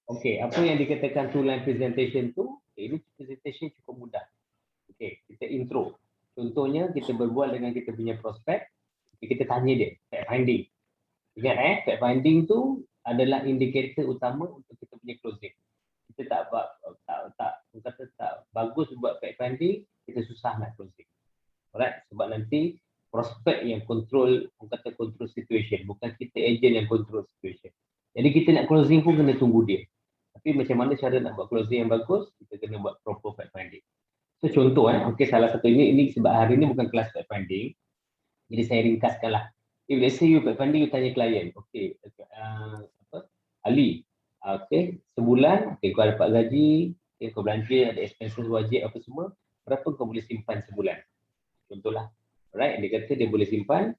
Okey, apa yang dikatakan two line presentation tu, ini presentation cukup mudah. Okey, kita intro. Contohnya kita berbual dengan kita punya prospek, kita tanya dia, fact finding. Ingat fact finding tu adalah indikator utama untuk kita punya closing. Kita tak bagus buat fact finding, kita susah nak closing. Alright, sebab nanti prospek yang control, control situation, bukan kita agent yang control situation. Jadi kita nak closing pun kena tunggu dia. Tapi macam mana cara nak buat closing yang bagus, kita kena buat proper fact finding. So contoh okey, salah satu ini sebab hari ini bukan kelas fact finding. Jadi saya ringkaskanlah. If let's say you fact finding, you tanya klien, okey, Ali, okey, sebulan, okey, kau dapat gaji, okay, kau belanja, ada expenses wajib apa semua, berapa kau boleh simpan sebulan? Contohlah. Alright, dia kata dia boleh simpan,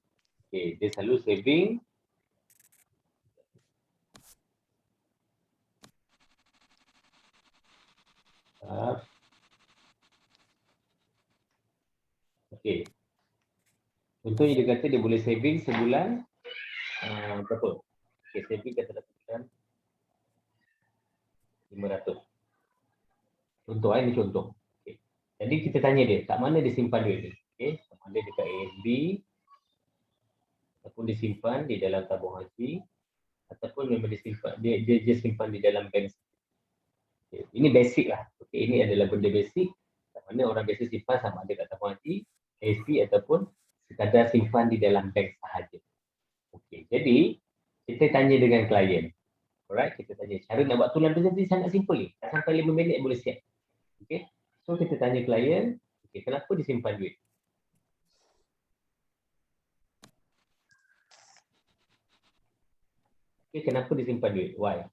okey, dia selalu saving okey. Contohnya dia kata dia boleh saving sebulan berapa? Okey, saving kata sebulan 500. Contoh ini contoh. Okay. Jadi kita tanya dia, kat mana dia simpan duit ni? Okey, sama ada dekat ASB ataupun disimpan di dalam tabung haji ataupun memang disimpan dia simpan di dalam bank. Okay. Ini basic lah. Okey, ini adalah benda basic. Kat mana orang biasa simpan sama ada kat tabung haji, ASB ataupun sekadar simpan di dalam bank sahaja. Okey, jadi kita tanya dengan klien. Alright, kita tanya cara nak buat tulang presentation sangat simple ni. Tak sampai 5 minit boleh siap. Okey. So kita tanya klien, okey, kenapa disimpan duit? Okey, kenapa disimpan duit? Why?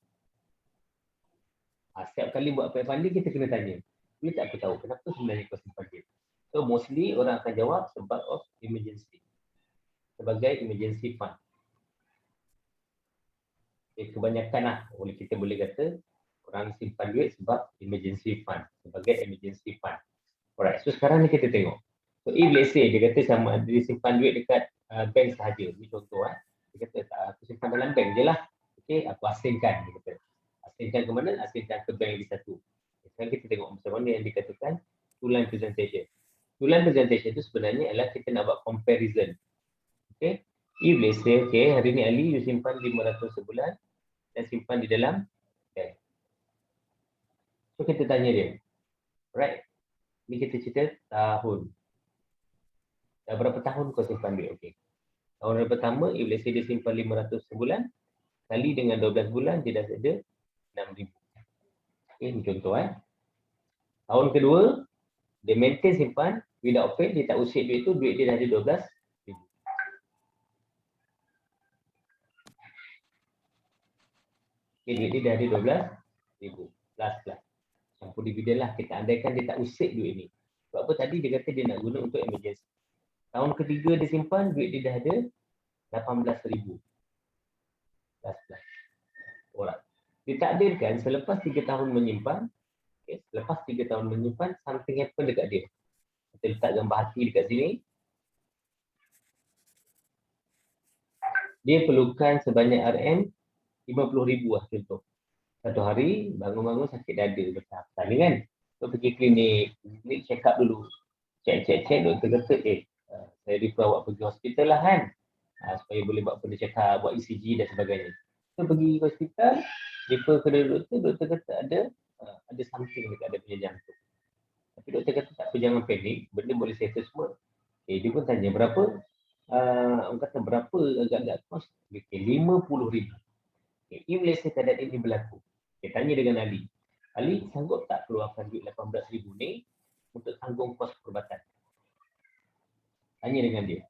Setiap kali buat fact finding kita kena tanya. Dia tak aku tahu kenapa sebenarnya kau simpan duit. So mostly orang akan jawab sebab of emergency. Sebagai emergency fund. Okay, kebanyakan lah kita boleh kata orang simpan duit sebab emergency fund. Sebagai emergency fund. Alright, so sekarang ni kita tengok. So if let's say dia kata sama dia simpan duit dekat bank sahaja. Ini contoh Dia kata tak, aku simpan dalam bank je lah. Okay, aku asingkan. Dia kata. Asingkan ke mana? Asingkan ke bank lagi satu. Sekarang kita tengok macam mana yang dikatakan two line presentation. Two line presentation itu sebenarnya adalah kita nak buat comparison. Okay. If let's say, okay, hari ni Ali you simpan 500 sebulan dan simpan di dalam bank. So kita tanya dia. Right. Ni kita cerita tahun. Dah berapa tahun kau simpan duit? Okay. Tahun yang pertama, if let's say dia simpan 500 sebulan, kali dengan 12 bulan, dia dah ada 6,000. Okay, ini contoh Tahun kedua, dia maintain simpan, without fail, dia tak usik duit tu, duit dia dah ada 12,000. Okay, duit dia dah ada 12,000. Plus. Campur dividen lah, kita andaikan dia tak usik duit ni. Sebab apa tadi dia kata dia nak guna untuk emergency. Tahun ketiga dia simpan, duit dia dah ada 18,000. Plus. Alright. Ditakdirkan selepas 3 tahun menyimpan, okay, selepas 3 tahun menyimpan, something happen dekat dia. Kita letak gambar hati dekat sini. Dia perlukan sebanyak RM 50,000 lah contoh. Satu hari, bangun-bangun sakit dada besar. Tadi kan? So pergi klinik check up dulu. Check, doktor kata, saya refer awak pergi hospital lah kan. Supaya boleh buat benda check up, buat ECG dan sebagainya. So pergi hospital, refer ke doktor kata ada something dekat dia punya jantung. Tapi doktor kata tak apa, jangan panik, benda boleh settle semua. Dia pun tanya berapa, orang kata berapa agak-agak kos? Okay, 50,000. Okay, if let's say keadaan ini berlaku, tanya dengan Ali. Ali sanggup tak keluarkan duit 18,000 ni untuk tanggung kos perubatan? Tanya dengan dia.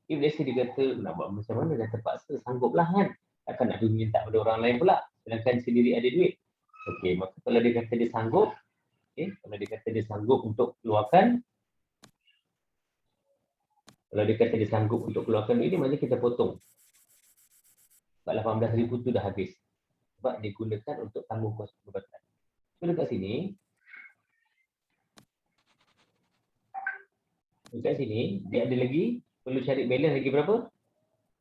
If let's say dia kata nak buat macam mana, dah terpaksa, sanggup lah kan. Takkan nak minta pada orang lain pula, sedangkan sendiri ada duit. Okey, maka kalau dia kata dia sanggup, kalau dia kata dia sanggup untuk keluarkan, duit ni, maka kita potong. Sebab 18,000 tu dah habis. Sebab digunakan untuk tanggung kos perubatan. So dekat sini, dia ada lagi, perlu cari balance lagi berapa?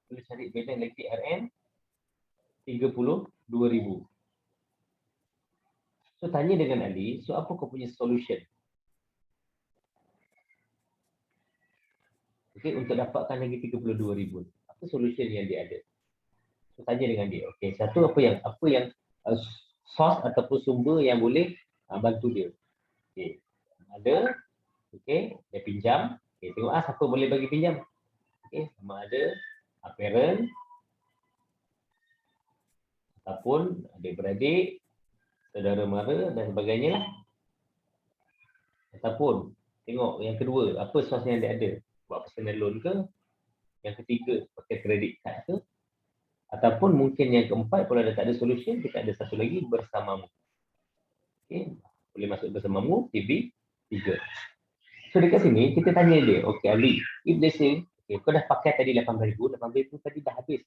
Perlu cari balance lagi RM 32,000. So tanya dengan Ali, so apa kau punya solution? Okay, untuk dapatkan lagi 32,000. Apa solution yang dia ada? So tanya dengan dia. Okay, satu apa yang uh, source ataupun sumber yang boleh bantu dia. Okay. Ada, okay, dia pinjam. Okay, tengok siapa boleh bagi pinjam. Okay, sama ada parent ataupun adik-beradik, saudara mara dan sebagainya lah. Ataupun tengok yang kedua, apa source yang dia ada? Buat personal loan ke? Yang ketiga, pakai credit card ke? Ataupun mungkin yang keempat, kalau dah tak ada solution, kita ada satu lagi, bersamamu. Okay. Boleh masuk bersamamu, TV 3. So dekat sini, kita tanya dia, okay Ali, if they say, okay, kau dah pakai tadi 8,000, 8,000 tadi dah habis.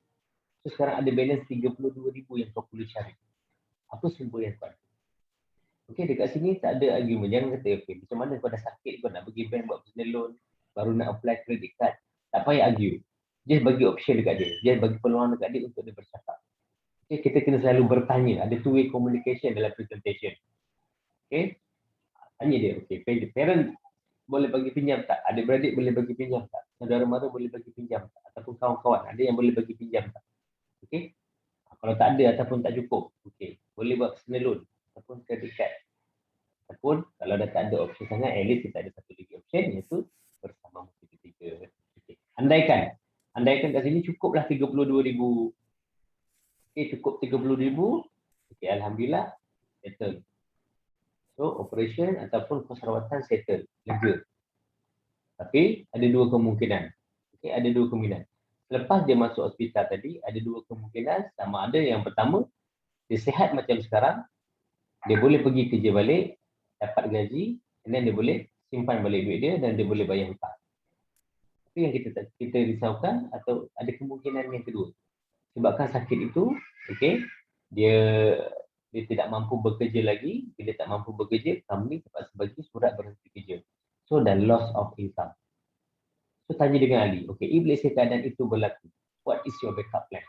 So sekarang ada balance 32,000 yang kau perlu cari. Apa sumber yang kau ada? Okay, dekat sini tak ada argument. Jangan kata, okay, macam mana kau dah sakit, kau nak pergi bank buat personal loan, baru nak apply credit card. Tak payah argue. Just bagi option dekat dia. Just bagi peluang dekat dia untuk dia bercakap. Okay, kita kena selalu bertanya. Ada two-way communication dalam presentation. Okay, tanya dia. Okay, parent boleh bagi pinjam tak? Adik-beradik boleh bagi pinjam tak? Saudara mara boleh bagi pinjam tak? Ataupun kawan-kawan, ada yang boleh bagi pinjam tak? Okay, kalau tak ada ataupun tak cukup, okay, boleh buat personal loan ataupun credit card. Ataupun kalau dah tak ada option sangat, at least kita ada satu lagi option, iaitu bersama ketiga. Okay. Andaikan kat sini cukuplah 32,000. Okay, cukup 30,000. Okay, Alhamdulillah, settle. So, operation ataupun kos rawatan settle, lega. Tapi, ada dua kemungkinan. Okay, ada dua kemungkinan. Lepas dia masuk hospital tadi, ada dua kemungkinan. Sama ada yang pertama, dia sihat macam sekarang, dia boleh pergi kerja balik, dapat gaji, dan dia boleh simpan balik duit dia dan dia boleh bayar hutang. Itu yang kita risaukan, atau ada kemungkinan yang kedua. Sebabkan sakit itu, okay, dia tidak mampu bekerja lagi. Bila tak mampu bekerja, kami terpaksa bagi surat berhenti kerja. So, dah loss of income. So, tanya dengan Ali, okay, if let's say keadaan itu berlaku, what is your backup plan?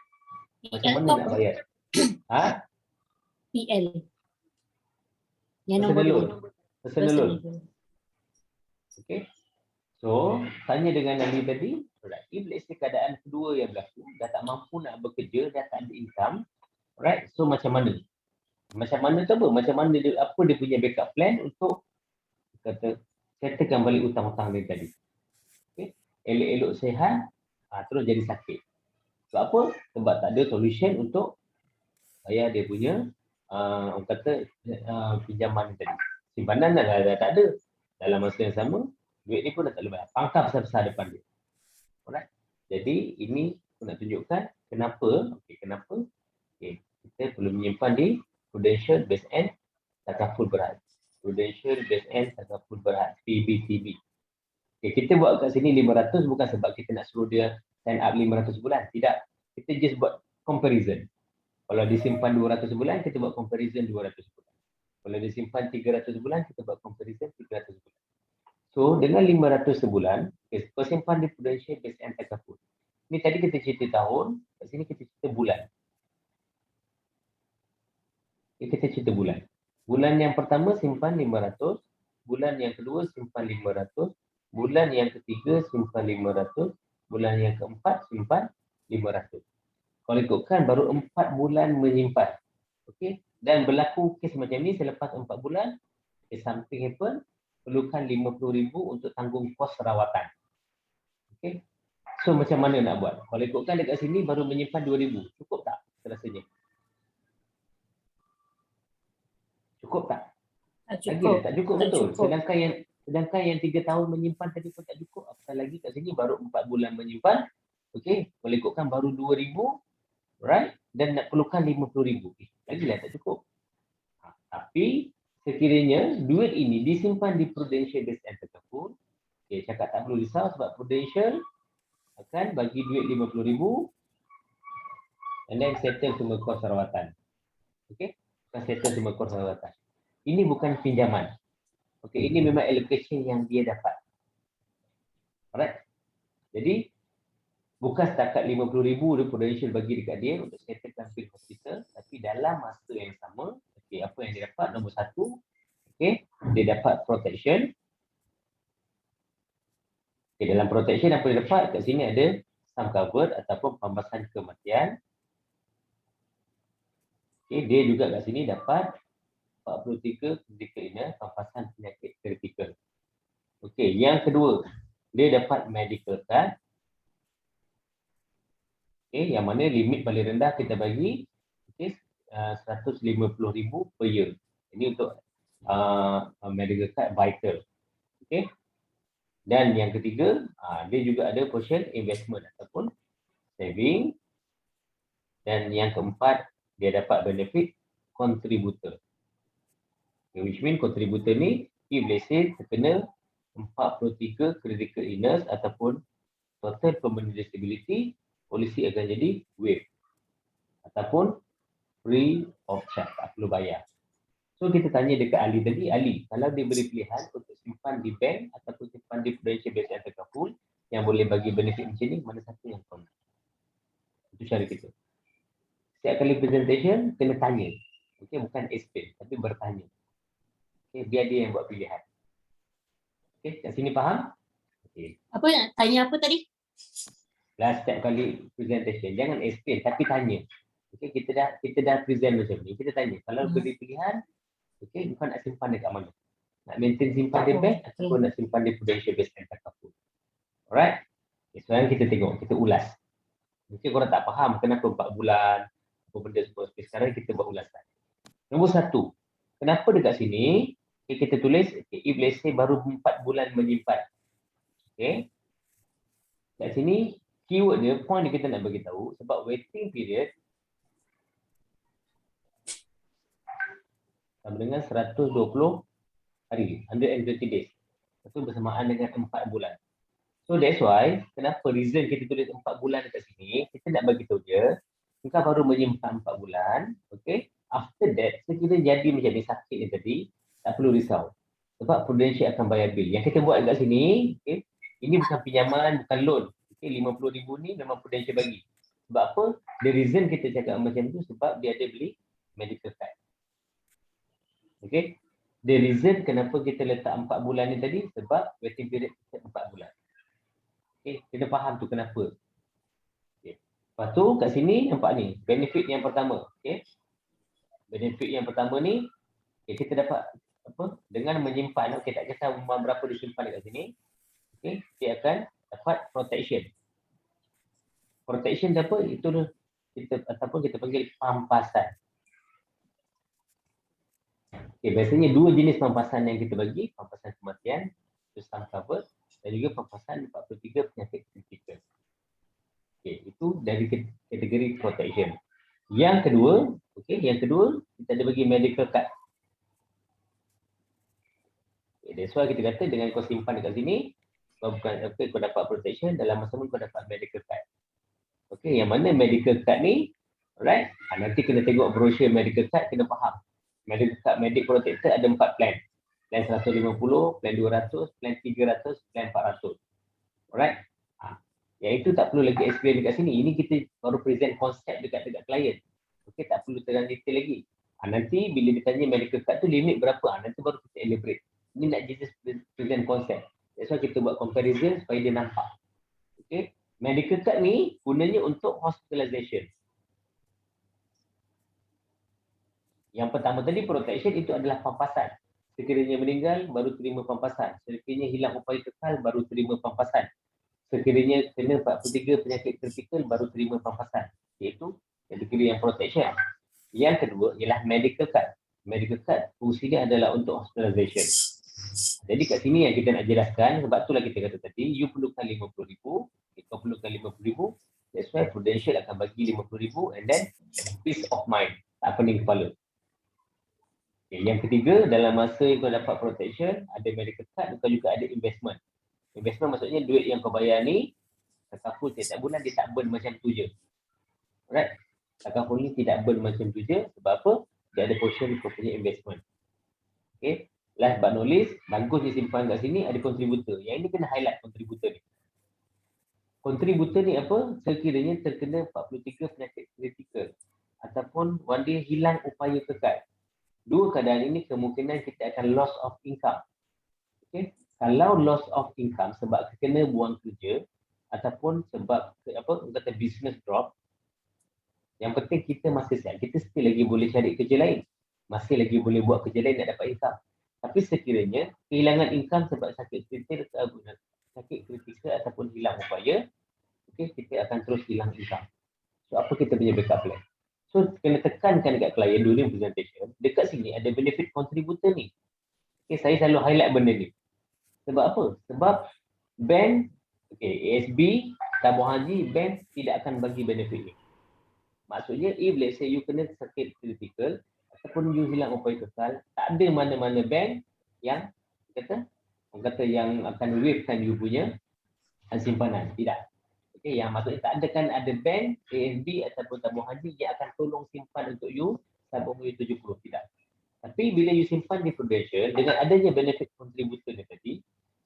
Macam mana nak bayar? PL. Yang Personal nombor loan. Personal loan. Okay. So, tanya dengan Ali tadi, alright, if let's say keadaan kedua yang berlaku, dah tak mampu nak bekerja, dah tak ada income, alright, so macam mana? Macam mana tu apa? Macam mana dia, apa dia punya backup plan untuk kata settlekan balik hutang-hutang dia tadi. Okay. Elok-elok sihat, terus jadi sakit. Sebab apa? Sebab tak ada solution untuk bayar dia punya orang kata pinjaman tadi. Simpanan dah tak ada. Dalam masa yang sama, duit ni pun dah tak boleh bayar. Pangkal besar-besar depan dia. Alright. Jadi ini aku nak tunjukkan kenapa, kenapa kita perlu menyimpan di Prudential Base and Takaful Berhad. Prudential Base and Takaful Berhad, PBTB. Kita buat kat sini 500 bukan sebab kita nak suruh dia sign up 500 bulan. Tidak. Kita just buat comparison. Kalau disimpan 200 bulan, kita buat comparison 200 bulan. Kalau disimpan 300 bulan, kita buat comparison 300 bulan. So, dengan 500 sebulan, kau simpan di Prudential Base and Takaful. Ini tadi kita cerita tahun, kat sini kita cerita bulan. Kita cerita bulan. Bulan yang pertama simpan 500, bulan yang kedua simpan 500, bulan yang ketiga simpan 500, bulan yang keempat simpan 500. Kalau ikutkan baru 4 bulan menyimpan. Okey, dan berlaku kes macam ni selepas 4 bulan, something happen, perlukan 50,000 untuk tanggung kos rawatan. Okey. So macam mana nak buat? Kalau ikutkan dekat sini baru menyimpan 2,000. Cukup tak rasanya? Cukup tak? Cukup. Tak cukup, betul. Sedangkan yang 3 tahun menyimpan tadi pun tak cukup. Apatah lagi kat sini baru 4 bulan menyimpan. Okey, kalau ikutkan baru 2,000, right? Dan nak perlukan 50,000. Lagilah tak cukup. Tapi sekiranya duit ini disimpan di Prudential Base and Takaful, cakap tak perlu risau sebab Prudential akan bagi duit 50,000 and then settle semua kos rawatan. Okey? Akan settle semua kos rawatan. Ini bukan pinjaman. Okey, ini memang allocation yang dia dapat. Alright? Jadi, bukan setakat 50,000 dia Prudential bagi dekat dia untuk settlekan bil hospital, tapi dalam masa yang sama, okey, apa yang dia dapat? Nombor 1, okey, dia dapat protection. Okay, dalam protection apa dia dapat? Kat sini ada sum covered ataupun pambasan kematian. Okay, dia juga kat sini dapat 43 critical illness, pampasan penyakit kritikal. Okey, yang kedua, dia dapat medical card. Okey, yang mana limit paling rendah kita bagi okey 150,000 per year. Ini untuk medical card vital. Okey. Dan yang ketiga, dia juga ada portion investment ataupun saving. Dan yang keempat, dia dapat benefit contributor. Okay, which mean contributor ni, if let's say terkena 43 critical illness ataupun total permanent disability, polisi akan jadi waive ataupun free of charge, tak perlu bayar. So kita tanya dekat Ali tadi, Ali, kalau dia beri pilihan untuk simpan di bank ataupun simpan di Prudential Base and Takaful yang boleh bagi benefit macam ni, mana satu yang kau nak? Itu cara kita. Setiap kali presentation, kena tanya. Okay, bukan explain, tapi bertanya. Okay, biar dia yang buat pilihan. Okay, kat sini faham? Okay. Apa nak tanya apa tadi? Lah setiap kali presentation, jangan explain, tapi tanya. Okay, kita dah present macam ni, kita tanya. Kalau beri pilihan, okay, kau nak simpan dekat mana? Nak maintain simpan di bank ataupun nak simpan di Prudential Base and Takaful? Alright? Okay, sekarang kita tengok, kita ulas. Mungkin korang tak faham kenapa 4 bulan, apa benda semua. Sekarang kita buat ulasan. Nombor 1, kenapa dekat sini kita tulis if let's say baru 4 bulan menyimpan. Okay. Kat sini keyword dia, point dia kita nak bagi tahu sebab waiting period sama dengan 120 hari, 120 days. Itu bersamaan dengan 4 bulan. So that's why kenapa reason kita tulis 4 bulan dekat sini, kita nak bagi tahu dia engkau baru menyimpan 4 bulan, okay? After that, sekiranya jadi macam ni sakit ni tadi, tak perlu risau. Sebab Prudential akan bayar bil. Yang kita buat dekat sini, okay, ini bukan pinjaman, bukan loan. Okay, 50,000 ni memang Prudential bagi. Sebab apa? The reason kita cakap macam tu sebab dia ada beli medical card. Okay. The reason kenapa kita letak 4 bulan ni tadi, sebab waiting period kita 4 bulan. Okay, kita faham tu kenapa. Okay. Lepas tu kat sini nampak ni, benefit yang pertama. Okay. Benefit yang pertama ni, okay, kita dapat apa? Dengan menyimpan, okay, tak kisah berapa disimpan dekat sini, okay, dia akan dapat protection. Protection apa? Itu kita ataupun kita panggil pampasan. Okay, biasanya 2 jenis pampasan yang kita bagi, pampasan kematian, itu sum covered, dan juga pampasan 43 penyakit kritikal. Okay, itu dari kategori protection. Yang kedua, okay, yang kedua kita ada bagi medical card. Okay, that's why kita kata dengan kau simpan dekat sini, kau bukan okay, kau dapat protection, dalam masa pun kau dapat medical card. Okay, yang mana medical card ni, alright, nanti kena tengok brochure medical card, kena faham. Medical card Medic Protector ada 4 plan. Plan 150, plan 200, plan 300, plan 400. Alright. Yang itu tak perlu lagi explain dekat sini. Ini kita baru present konsep dekat klien. Okey, tak perlu terang detail lagi. Nanti bila ditanya medical card tu limit berapa, nanti baru kita elaborate. Ini nak just present konsep. That's why kita buat comparison supaya dia nampak. Okey. Medical card ni gunanya untuk hospitalization. Yang pertama tadi protection itu adalah pampasan. Sekiranya meninggal baru terima pampasan. Sekiranya hilang upaya kekal baru terima pampasan. Sekiranya kena 43 penyakit kritikal baru terima pampasan. Iaitu kategori yang protection. Yang kedua ialah medical card. Medical card fungsinya adalah untuk hospitalization. Jadi kat sini yang kita nak jelaskan, sebab itulah kita kata tadi, you perlukan 50,000, kau perlukan 50,000, that's why Prudential akan bagi 50,000 and then peace of mind. Tak pening kepala. Okay, yang ketiga, dalam masa kau dapat protection, ada medical card, kau juga ada investment. Investment maksudnya duit yang kau bayar ni, takaful setiap bulan dia tak burn macam tu je. Alright? Takaful ni tidak burn macam tu je, sebab apa? Dia ada portion kau punya investment. Okay? Last but not least, bagus disimpan kat sini, ada contributor. Yang ini kena highlight contributor ni. Contributor ni apa? Sekiranya terkena 43 penyakit kritikal ataupun one day hilang upaya kekal. Dua keadaan ini kemungkinan kita akan loss of income. Okay? Kalau loss of income sebab kena buang kerja ataupun sebab kata business drop, yang penting kita masih sihat. Kita still lagi boleh cari kerja lain. Masih lagi boleh buat kerja lain nak dapat income. Tapi sekiranya kehilangan income sebab sakit kritikal ataupun hilang upaya, okay, kita akan terus hilang income. So apa kita punya backup plan? So kena tekankan dekat klien during presentation, dekat sini ada benefit contributor ni. Okay, saya selalu highlight benda ni. Sebab apa? Sebab bank, okay, ASB, tabung haji, bank tidak akan bagi benefit ni. Maksudnya, if let's say you kena sakit kritikal ataupun you hilang upaya kekal, tak ada mana-mana bank yang yang akan wavekan you punya simpanan. Tidak. Okay, yang maksudnya tak ada kan ada bank, ASB ataupun tabung haji yang akan tolong simpan untuk you tabung you 70. Tidak. Tapi bila you simpan di Prudential, dengan adanya benefit contributor ni tadi,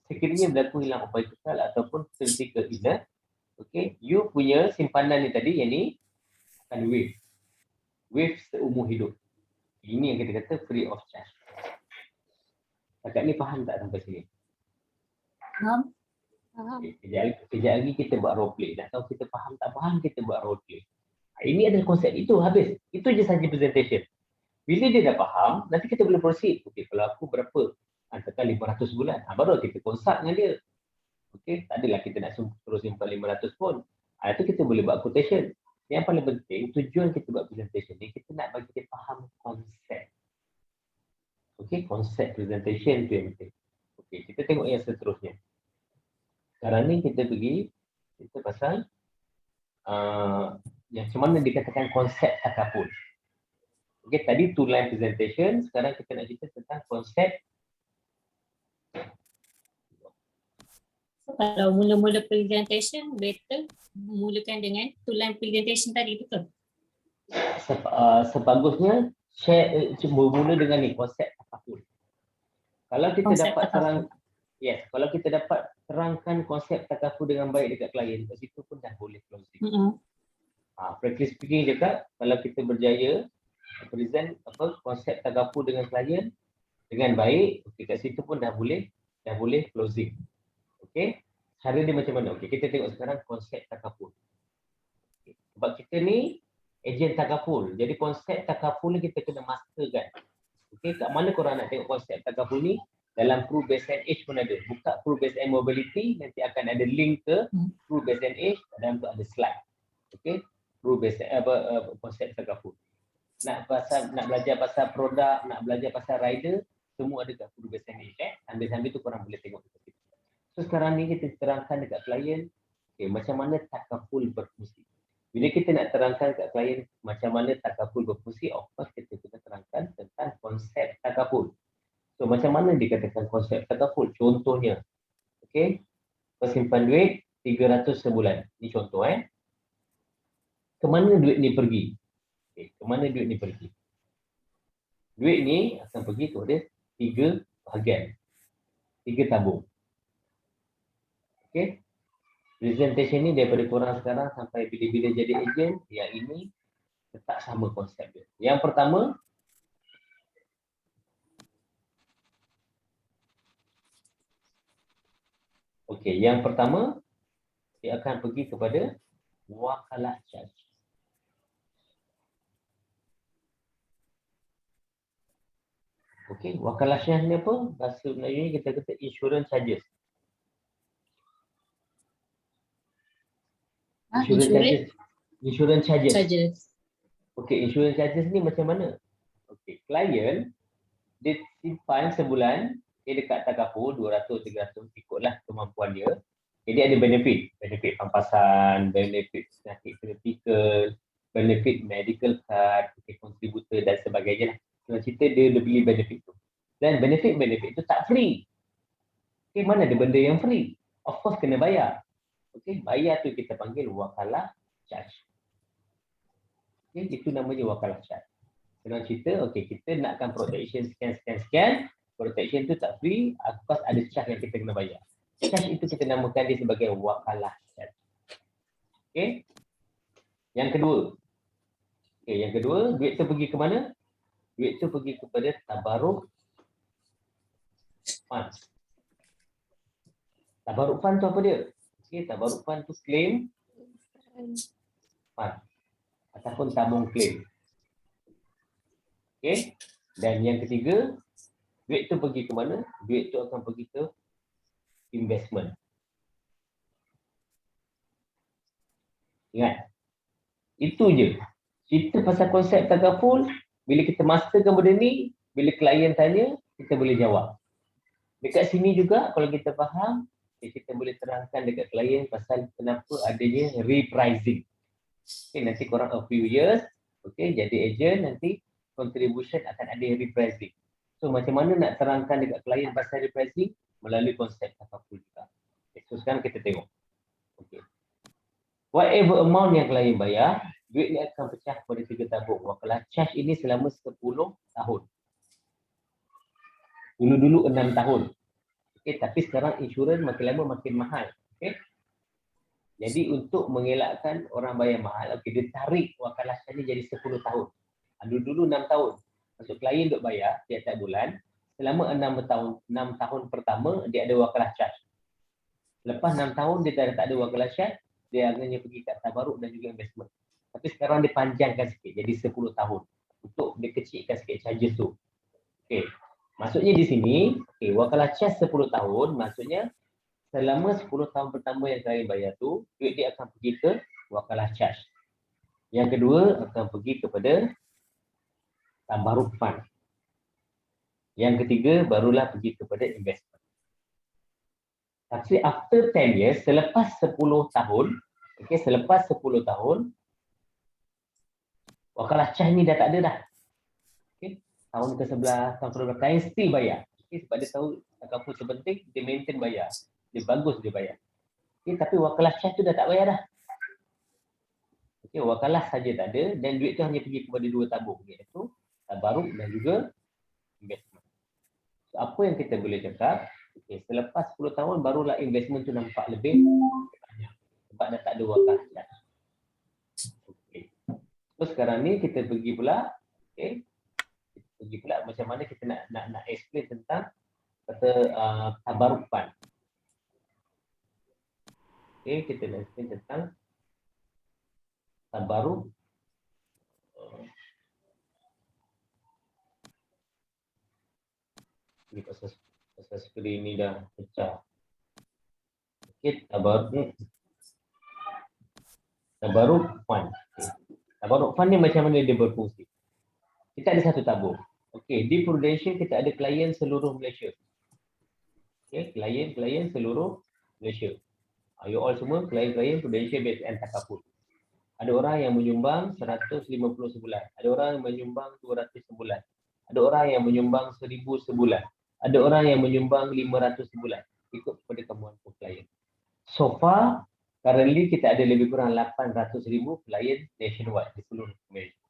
sekiranya berlaku hilang upaya kekal ataupun critical illness, okay, you punya simpanan ni tadi, yang ni akan wave. Wave seumur hidup. Ini yang kita kata free of charge. Kakak ni faham tak sampai sini? Faham? Faham. Okay, kejap lagi kita buat role play. Nak tahu kita faham tak faham, kita buat role play. Ini adalah konsep itu, habis. Itu je saja presentation. Bila dia dah faham, nanti kita boleh proceed. Okay, kalau aku berapa? Katakan 500 bulan. Baru kita consult dengan dia. Okay, tak adalah kita nak terus simpan 500 pun. Itu kita boleh buat quotation. Yang paling penting, tujuan kita buat presentation ni, kita nak bagi dia faham konsep. Okay, konsep presentation tu yang penting. Okay, kita tengok yang seterusnya. Sekarang ni kita pergi, kita pasal yang macam mana dikatakan konsep takaful. Okay, tadi two line presentation, sekarang kita nak cerita tentang konsep. So, kalau mula-mula presentation, better mulakan dengan two line presentation tadi, betul? Sebagusnya share mula dengan ni konsep takaful. Kalau kita Konsep dapat takaful. kalau kita dapat terangkan konsep takaful dengan baik dekat klien, kat situ pun dah boleh closing. Practice speaking cakap, kalau kita berjaya present konsep takaful dengan klien dengan baik, okay, kat situ pun dah boleh closing. Okey, cara dia macam mana? Okey, kita tengok sekarang konsep takaful. Okay. Sebab kita ni ejen takaful. Jadi konsep takaful ni kita kena masterkan. Okey, kat mana korang nak tengok konsep takaful ni? Dalam Pru Base and Age pun ada. Buka Pru Base and Mobility, nanti akan ada link ke Pru Base and Age, dalam tu ada slide. Okey, Pru Base konsep takaful. Nak belajar pasal produk, nak belajar pasal rider, semua ada kat Pru Base and Age. Sambil-sambil tu korang boleh tengok dekat situ. So sekarang ni kita terangkan dekat klien, okay, macam mana takaful berfungsi. Bila kita nak terangkan dekat klien macam mana takaful berfungsi, of course kita terangkan tentang konsep takaful. So macam mana dikatakan konsep takaful? Contohnya, okay, simpan duit 300 sebulan. Ini contoh. Kemana duit ni pergi? Okay, kemana duit ni pergi? Duit ni akan pergi kepada 3 bahagian. 3 tabung. Okay. Presentation ni daripada korang sekarang sampai bila-bila jadi ejen, yang ini tetap sama konsep dia. Yang pertama, yang pertama dia akan pergi kepada wakalah charge. Okey, wakalah charge ni apa? Bahasa Melayu ni kita kata insurance charges. Insurance charges. Okey, insurance charges ni macam mana? Okey, klien dia simpan sebulan, dia dekat takaful 200-300 ikutlah kemampuan dia. Jadi ada benefit pampasan, benefit sakit kritikal, benefit medical card, contributor dan sebagainya. Senang cerita dia beli benefit tu. Dan benefit tu tak free. Okey, mana ada benda yang free? Of course kena bayar. Okey, bayar tu kita panggil wakalah charge. Okey, itu namanya wakalah charge. Senang cerita, okey, kita nakkan protection sekian. Protection tu tak free, of course ada charge yang kita kena bayar. Charge itu kita namakan dia sebagai wakalah charge. Okey. Yang kedua, duit tu pergi ke mana? duit tu pergi kepada tabaruk fund. Tabaruk fund tu apa dia? Okey, tabaruk fund tu claim fund ataupun tabung claim. Okey. Dan yang ketiga, duit tu pergi ke mana? Duit tu akan pergi ke investment. Ingat. Itu je. Cerita pasal konsep takaful, bila kita masterkan benda ni, bila klien tanya, kita boleh jawab. Dekat sini juga, kalau kita faham, kita boleh terangkan dekat klien pasal kenapa adanya repricing. Okay, nanti korang a few years, okay, jadi agent, nanti contribution akan ada repricing. So, macam mana nak terangkan dekat klien pasal repricing? Melalui konsep takaful juga. Okay, so, sekarang kita tengok. Okay. Whatever amount yang klien bayar, duit ni akan pecah pada 3 tabung. Wakalah charge ini selama 10 tahun. Dulu-dulu 6 tahun. Okay, tapi sekarang insurans makin lama makin mahal. Okay. Jadi untuk mengelakkan orang bayar mahal, okay, dia tarik wakalah charge ni jadi 10 tahun. Dulu-dulu 6 tahun. Maksud klien duk bayar tiap-tiap bulan, selama 6 tahun pertama, dia ada wakalah charge. Lepas 6 tahun, dia tak ada wakalah charge, dia hanya pergi kat tabaruk dan juga investment. Tapi sekarang dia panjangkan sikit, jadi 10 tahun. Untuk dia kecilkan sikit charges tu. Okay. Maksudnya di sini, okay, wakalah charge 10 tahun, maksudnya selama 10 tahun pertama yang klien bayar tu, duit dia akan pergi ke wakalah charge. Yang kedua akan pergi kepada tabaruk fund. Yang ketiga barulah pergi kepada investment. Tapi after 10 years, selepas 10 tahun, okay, selepas 10 tahun, wakalah charge ni dah tak ada dah. Okay. Tahun ke-11, tahun ke-12, klien still bayar. Okay, sebab dia tahu takaful sepenting, dia maintain bayar. Dia bagus dia bayar. Okay, tapi wakalah charge tu dah tak bayar dah. Okay, wakalah saja tak ada dan duit tu hanya pergi kepada 2 tabung, iaitu tabaruk dan juga investment. So, apa yang kita boleh cakap, okay, selepas 10 tahun barulah investment tu nampak lebih banyak sebab dah tak ada wakalah charge. Okay. So sekarang ni kita pergi pula, okay, kita pergi pula macam mana kita nak explain tentang kata tabaruk fund. Okay, kita nak explain tentang tabaruk ni pasal skrin ni dah pecah. Okay, tabaruk fund. Okay. Tabaruk fund ni macam mana dia berfungsi? Kita ada satu tabung. Okay, di Prudential kita ada klien seluruh Malaysia. Okay, klien seluruh Malaysia. You all semua klien-klien Prudential based and takaful. Ada orang yang menyumbang 150 sebulan. Ada orang yang menyumbang 200 sebulan. Ada orang yang menyumbang 1000 sebulan. Ada orang yang menyumbang 500 sebulan. Ikut kepada kemampuan klien. So far, currently kita ada lebih kurang 800,000 klien nationwide di seluruh Malaysia.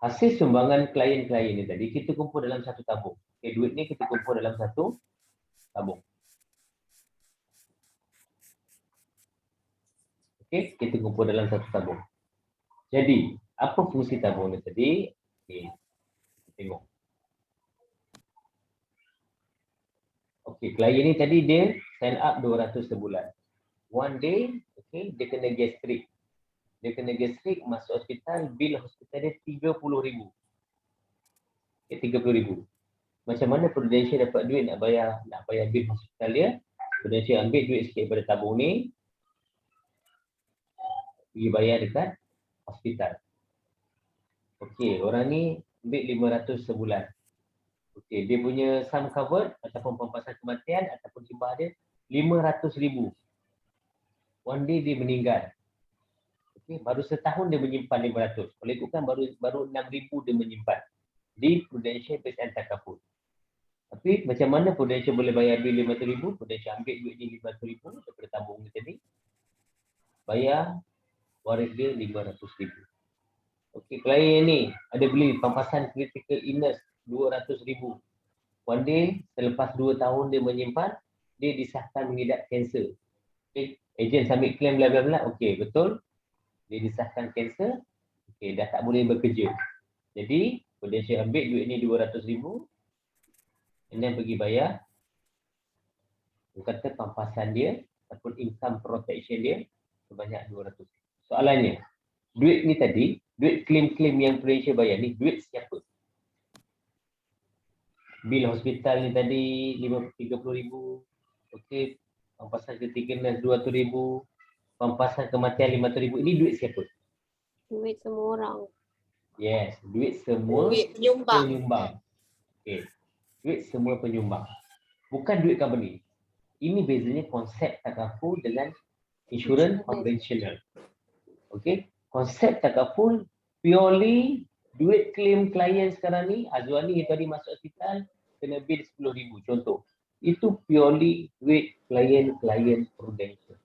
Hasil sumbangan klien-klien ni tadi, kita kumpul dalam satu tabung. Okay, duit ni kita kumpul dalam satu tabung. Okay, kita kumpul dalam satu tabung. Jadi, apa fungsi tabung ni tadi? Okay, kita tengok. Okay, klien ni tadi dia sign up 200 sebulan. One day, okay, dia kena gastrik. Dia kena gastrik, masuk hospital, bil hospital dia 30,000. Okay, 30,000. Macam mana Prudential dapat duit nak bayar bil hospital dia? Prudential ambil duit sikit daripada tabung ni, pergi bayar dekat hospital. Okey, orang ni ambil 500 sebulan. Okey, dia punya sum covered ataupun pampasan kematian ataupun hibah dia 500,000. One day dia meninggal. Okey, baru setahun dia menyimpan 500. Kalau ikutkan baru 6,000 dia menyimpan di Prudential based and takaful. Tapi macam mana Prudential boleh bayar bil 500,000? Prudential ambil duit ni 500,000 daripada tabung ni tadi. Bayar waris dia 500,000. Okey, klien ni ada beli pampasan critical illness 200,000. One day, selepas 2 tahun dia menyimpan, dia disahkan mengidap kanser. Okey, ejen submit claim bla bla bla. Okey, betul. Dia disahkan kanser. Okey, dah tak boleh bekerja. Jadi, Prudential ambil duit ni 200,000 and then pergi bayar. Dia kata pampasan dia ataupun income protection dia sebanyak 200. Soalannya, duit ni tadi, duit klaim-klaim yang Prudential bayar ni, duit siapa? Bil hospital ni tadi 30,000. Okey, pampasan ketiga 200,000. Pampasan kematian 500,000. Ini duit siapa? Duit semua orang. Yes, duit semua Duit penyumbang. penyumbang. Okey. Duit semua penyumbang. Bukan duit company. Ini bezanya konsep takaful dengan insurans konvensional. Okey. Konsep takaful purely duit claim klien sekarang ni, Azwani tadi masuk hospital kena bil 10,000 contoh. Itu purely duit klien Prudential.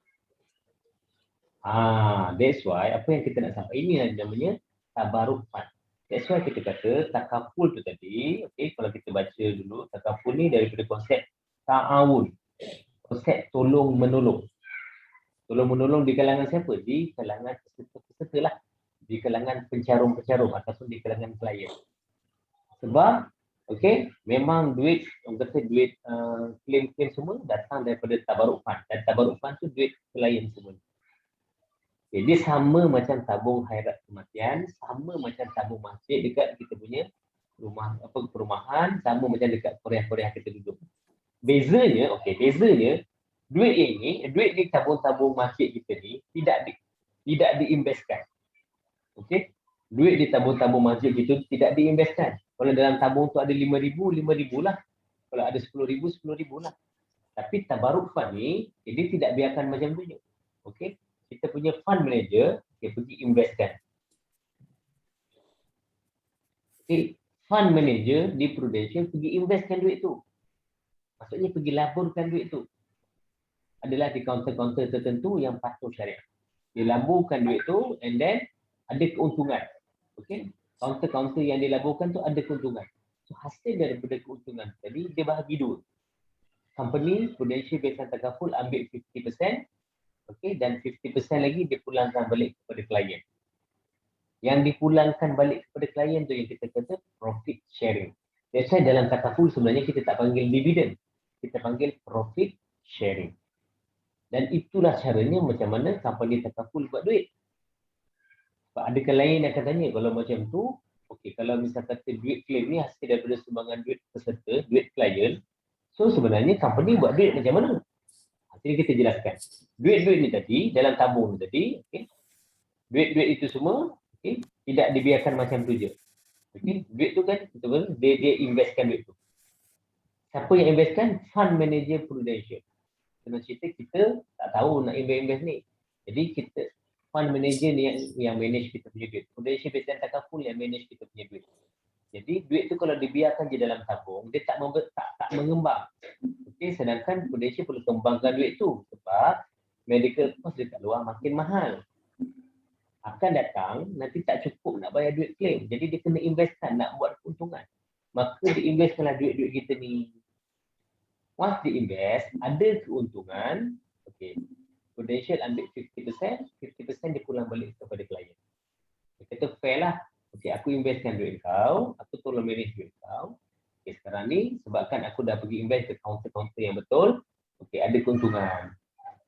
That's why apa yang kita nak sampai ini namanya tabaruk fund. That's why kita kata takaful tu tadi, okey, kalau kita baca dulu, takaful ni daripada konsep ta'awun. Konsep tolong menolong. Tolong menolong di kalangan siapa? Di kalangan peserta lah. Di kalangan pencarum-pencarum ataupun di kalangan klien. Sebab, okey, memang duit, orang kata duit klaim-klaim semua datang daripada tabaruk fund. Dan tabaruk fund tu duit klien semua. Okay, dia sama macam tabung khairat kematian, sama macam tabung masjid dekat kita punya rumah perumahan, sama macam dekat Korea-Korea kita duduk. Bezanya, duit ini, duit di tabung-tabung masjid kita ni tidak diinvestkan. Okey? Duit di tabung-tabung masjid kita tidak diinvestkan. Kalau dalam tabung tu ada 5,000, 5,000 lah. Kalau ada 10,000, 10,000 lah. Tapi tabaruk fund ni, dia tidak biarkan macam tu je. Okey? Kita punya fund manager, dia pergi investkan. Okay. Fund manager di Prudential pergi investkan duit tu. Maksudnya pergi laburkan duit tu. Adalah di kaunter-kaunter tertentu yang patuh syariah. Dia laburkan duit tu and then ada keuntungan. Okay. Kaunter-kaunter yang dilaburkan tu ada keuntungan. So hasil daripada keuntungan tadi, dia bahagi dua. Company Prudential Besan Takaful ambil 50%. Okey, dan 50% lagi dipulangkan balik kepada klien. Yang dipulangkan balik kepada klien tu yang kita kata profit sharing. That's why dalam takaful sebenarnya kita tak panggil dividen. Kita panggil profit sharing. Dan itulah caranya macam mana company takaful buat duit. Sebab ada klien yang akan tanya kalau macam tu, okey, kalau misal kata duit claim ni hasil daripada sumbangan duit peserta, duit klien, so sebenarnya company buat duit macam mana? Jadi kita jelaskan. Duit-duit ni tadi, dalam tabung ni tadi, okay, duit-duit itu semua, okay, tidak dibiarkan macam tu je. Okay, duit tu kan, dia investkan duit tu. Siapa yang investkan? Fund manager Prudential. Kena cerita kita tak tahu nak invest ni. Jadi kita, fund manager ni yang manage kita punya duit. Prudential Besan Takaful yang manage kita punya duit. Jadi duit tu kalau dibiarkan je dalam tabung, dia tak mengembang. Okay, sedangkan Prudential perlu kembangkan duit tu sebab medical cost dekat luar makin mahal. Akan datang, nanti tak cukup nak bayar duit claim. Jadi dia kena investkan, nak buat keuntungan. Maka diinvestkanlah duit-duit kita ni. Once diinvest, ada keuntungan, okay, Prudential ambil 50%, 50% dia pulang balik kepada klien. Dia kata fair lah. Okay, aku investkan duit kau, aku tolong manage duit kau. Okay, sekarang ni sebabkan aku dah pergi invest ke kaunter-kaunter yang betul, okay, ada keuntungan.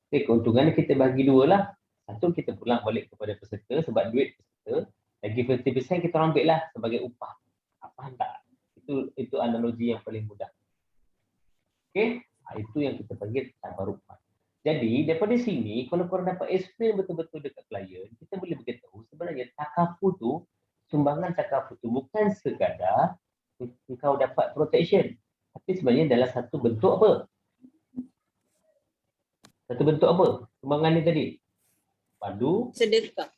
Okay, keuntungan ni kita bagi dua lah. Satu kita pulang balik kepada peserta sebab duit peserta. Lagi 50% kita ambil lah sebagai upah. Apa tak? Itu analogi yang paling mudah. Okay, itu yang kita panggil tabaruk fund. Jadi daripada sini, kalau korang dapat explain betul-betul dekat klien, kita boleh beritahu sebenarnya takaful tu, sumbangan takaful tu bukan sekadar engkau dapat protection. Tapi sebenarnya dalam satu bentuk apa? Satu bentuk apa? Sumbangan ni tadi? Fardu. Sedekah.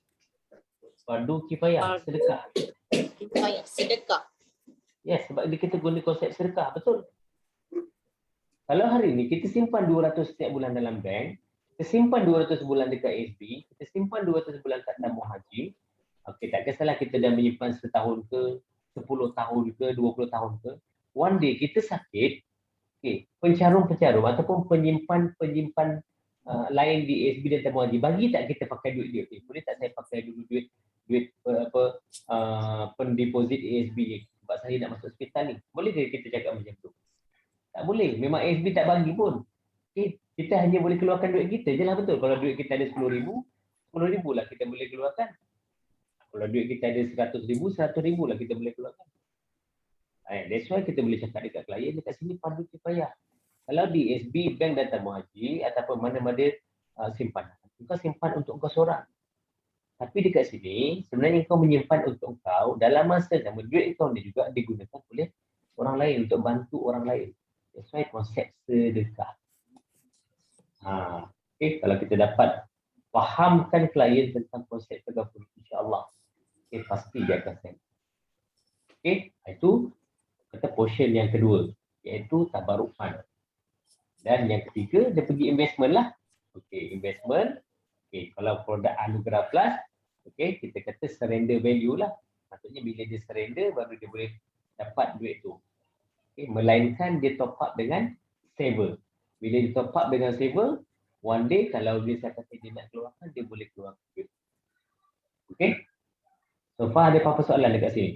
Fardu kifayah. Sedekah. Kifayah. Sedekah. Yes, sebab kita guna konsep sedekah. Betul. Kalau hari ni kita simpan 200 setiap bulan dalam bank, kita simpan 200 bulan dekat ASB, kita simpan 200 bulan kat tabung haji, okey, tak kisahlah kita dah menyimpan setahun ke, 10 tahun ke, 20 tahun ke, one day kita sakit, okey, pencarum-pencarum ataupun penyimpan lain di ASB dan tabung haji, bagi tak kita pakai duit dia? Okay, boleh tak saya pakai dulu duit pendeposit ASB sebab saya nak masuk hospital ni. Boleh ke kita cakap macam tu? Tak boleh. Memang ASB tak bagi pun. Okay. Kita hanya boleh keluarkan duit kita je lah, betul. Kalau duit kita ada 10,000, 10,000 lah kita boleh keluarkan. Kalau duit kita ada 100,000, 100,000 lah kita boleh keluarkan. That's why kita boleh cakap dekat klien dekat sini fardu kifayah. Kalau di ASB, bank dan tabung haji ataupun mana-mana simpanan, kau simpan untuk kau seorang. Tapi dekat sini, sebenarnya kau menyimpan untuk kau dalam masa sama duit kau ni juga digunakan oleh orang lain untuk bantu orang lain. That's why konsep sedekah. Okay, kalau kita dapat fahamkan klien tentang konsep sedekah, insya-Allah, okay, pasti dia akan senang. Okay, itu kata portion yang kedua, iaitu tabarruk fund. Dan yang ketiga, dia pergi investment lah. Okay, investment. Okay, kalau produk Anugerah Plus, okay, kita kata surrender value lah. Maksudnya bila dia surrender, baru dia boleh dapat duit tu. Okay, melainkan dia top up dengan saver. Bila dia top up dengan saver, one day kalau dia kata dia nak keluarkan, dia boleh keluarkan duit. Okay? So far ada apa-apa soalan dekat sini?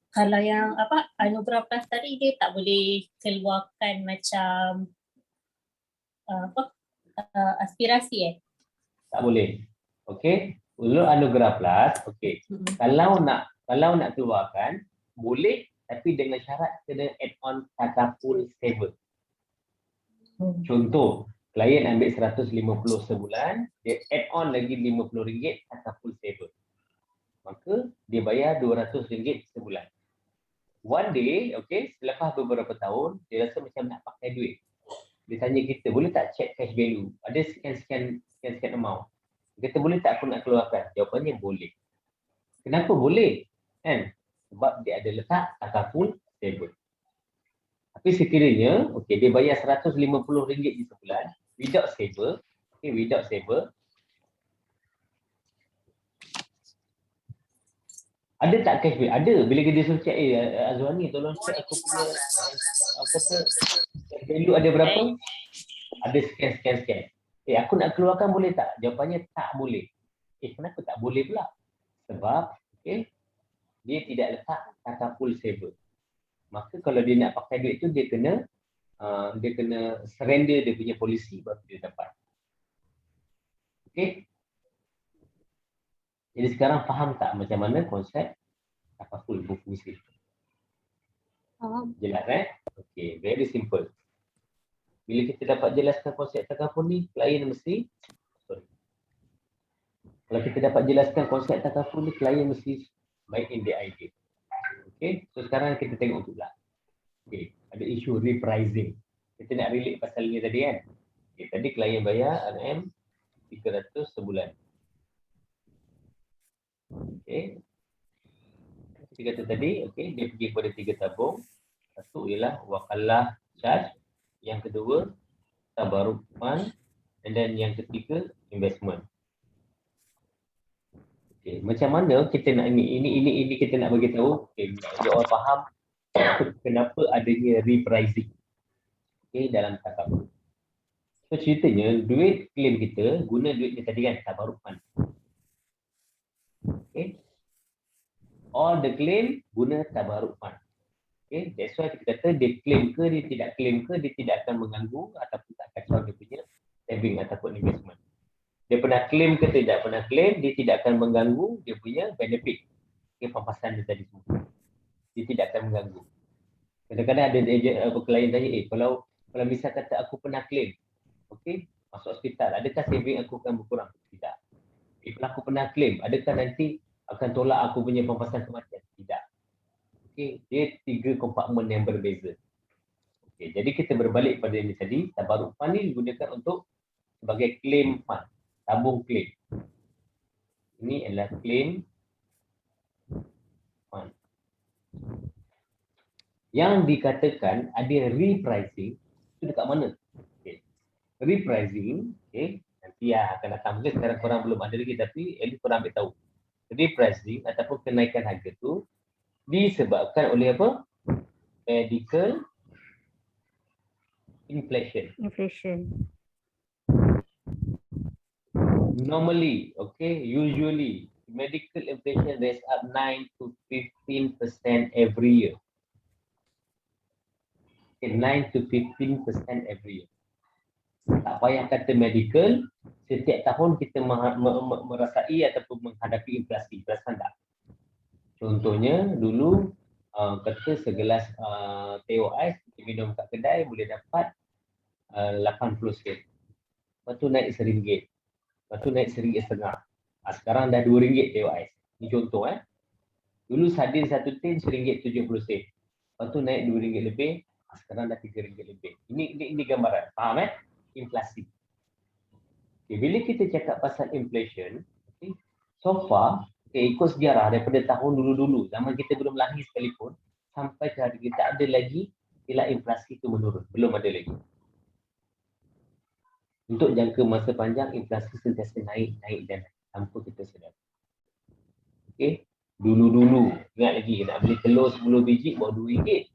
Kalau yang Anugerah Plus tadi, dia tak boleh keluarkan macam aspirasi Tak boleh. Okey. Untuk Anugerah Plus, okey. Kalau nak keluarkan, boleh, tapi dengan syarat kena add on takaful saver. Contoh, klien ambil 150 sebulan, dia add on lagi RM50 takaful saver. Maka dia bayar RM200 sebulan. One day, okey, selepas beberapa tahun, dia rasa macam nak pakai duit. Dia tanya kita, boleh tak check cash value? Ada sekian amount. Dia kata, boleh tak aku nak keluarkan? Jawapannya boleh. Kenapa boleh? Kan? Sebab dia ada letak takaful saver. Tapi sekiranya, okey, dia bayar RM150 di sebulan, without saver, okey, without saver, ada tak cash value? Ada. Bila dia suruh check, Azwani tolong check aku punya cash value ada berapa? Ada sekian. Aku nak keluarkan boleh tak? Jawapannya tak boleh. Kenapa tak boleh pula? Sebab dia tidak letak takaful saver. Maka kalau dia nak pakai duit tu, dia kena surrender dia punya polisi baru dia dapat. Okey? Jadi sekarang faham tak macam mana konsep takaful berfungsi? Faham. Jelas Okey, very simple. Bila kita dapat jelaskan konsep takaful ni, klien mesti Kalau kita dapat jelaskan konsep takaful ni, klien mesti baik in the idea. Okey, so sekarang kita tengok pula. Okey, ada isu repricing. Kita nak relate pasal ni tadi kan. Okey, tadi klien bayar RM300 sebulan. Okey. Kita kata tadi, okey, dia pergi kepada 3 tabung. Satu ialah wakalah charge, yang kedua tabarruk fund, and then yang ketiga investment. Okey, macam mana kita nak ini kita nak bagi tahu, okey, dia orang faham kenapa adanya repricing. Okey, dalam takaful. So ceritanya duit claim kita guna duit ni tadi kan, tabarruk fund. Okay. All the claim guna tabarruk fund. Okay. That's why kita kata dia claim ke, dia tidak claim ke, dia tidak akan mengganggu ataupun tak kacau dia punya saving ataupun investment. Dia pernah claim ke tidak pernah claim, dia tidak akan mengganggu dia punya benefit. Okay, pampasan dia tadi semua. Dia tidak akan mengganggu. Kadang-kadang ada klien tanya, kalau misal kata aku pernah claim, okay, masuk hospital, adakah saving aku akan berkurang? Tidak. Kalau aku pernah claim, adakah nanti akan tolak aku punya pampasan kematian? Tidak. Okey, dia 3 kompartmen yang berbeza. Okey, jadi kita berbalik pada ini tadi, tabarruk fund ni digunakan untuk sebagai claim fund, tabung claim. Ini adalah claim fund. Yang dikatakan ada repricing, itu dekat mana? Okey. Repricing, okey, nanti akan datang. Mungkin sekarang korang belum ada lagi, tapi at least korang ambil tahu. Repricing ataupun kenaikan harga tu disebabkan oleh apa? Medical inflation. Normally, okay, usually medical inflation rates up 9 to 15% every year. Okay, 9 to 15% every year. Tak payah kata medical, setiap tahun kita merasai ataupun menghadapi inflasi. Perasan tak? Contohnya dulu kata segelas teh ais kita minum kat kedai boleh dapat 80 sen. Lepas tu naik RM1. Lepas tu naik RM1.50. Sekarang dah RM2 teh ais. Ini contoh Dulu sardin satu tin RM1.70. Lepas tu naik RM2 lebih. Sekarang dah RM3 lebih. Ini gambaran. Faham Inflasi. Okay, bila kita cakap pasal inflation, okay, so far, ikut sejarah daripada tahun dulu-dulu, zaman kita belum lahir sekalipun, sampai ke hari kita ada lagi bila inflasi itu menurun. Belum ada lagi. Untuk jangka masa panjang, inflasi sentiasa naik dan naik tanpa kita sedar. Okay. Dulu-dulu, ingat lagi, nak beli telur 10 biji, bawa RM2.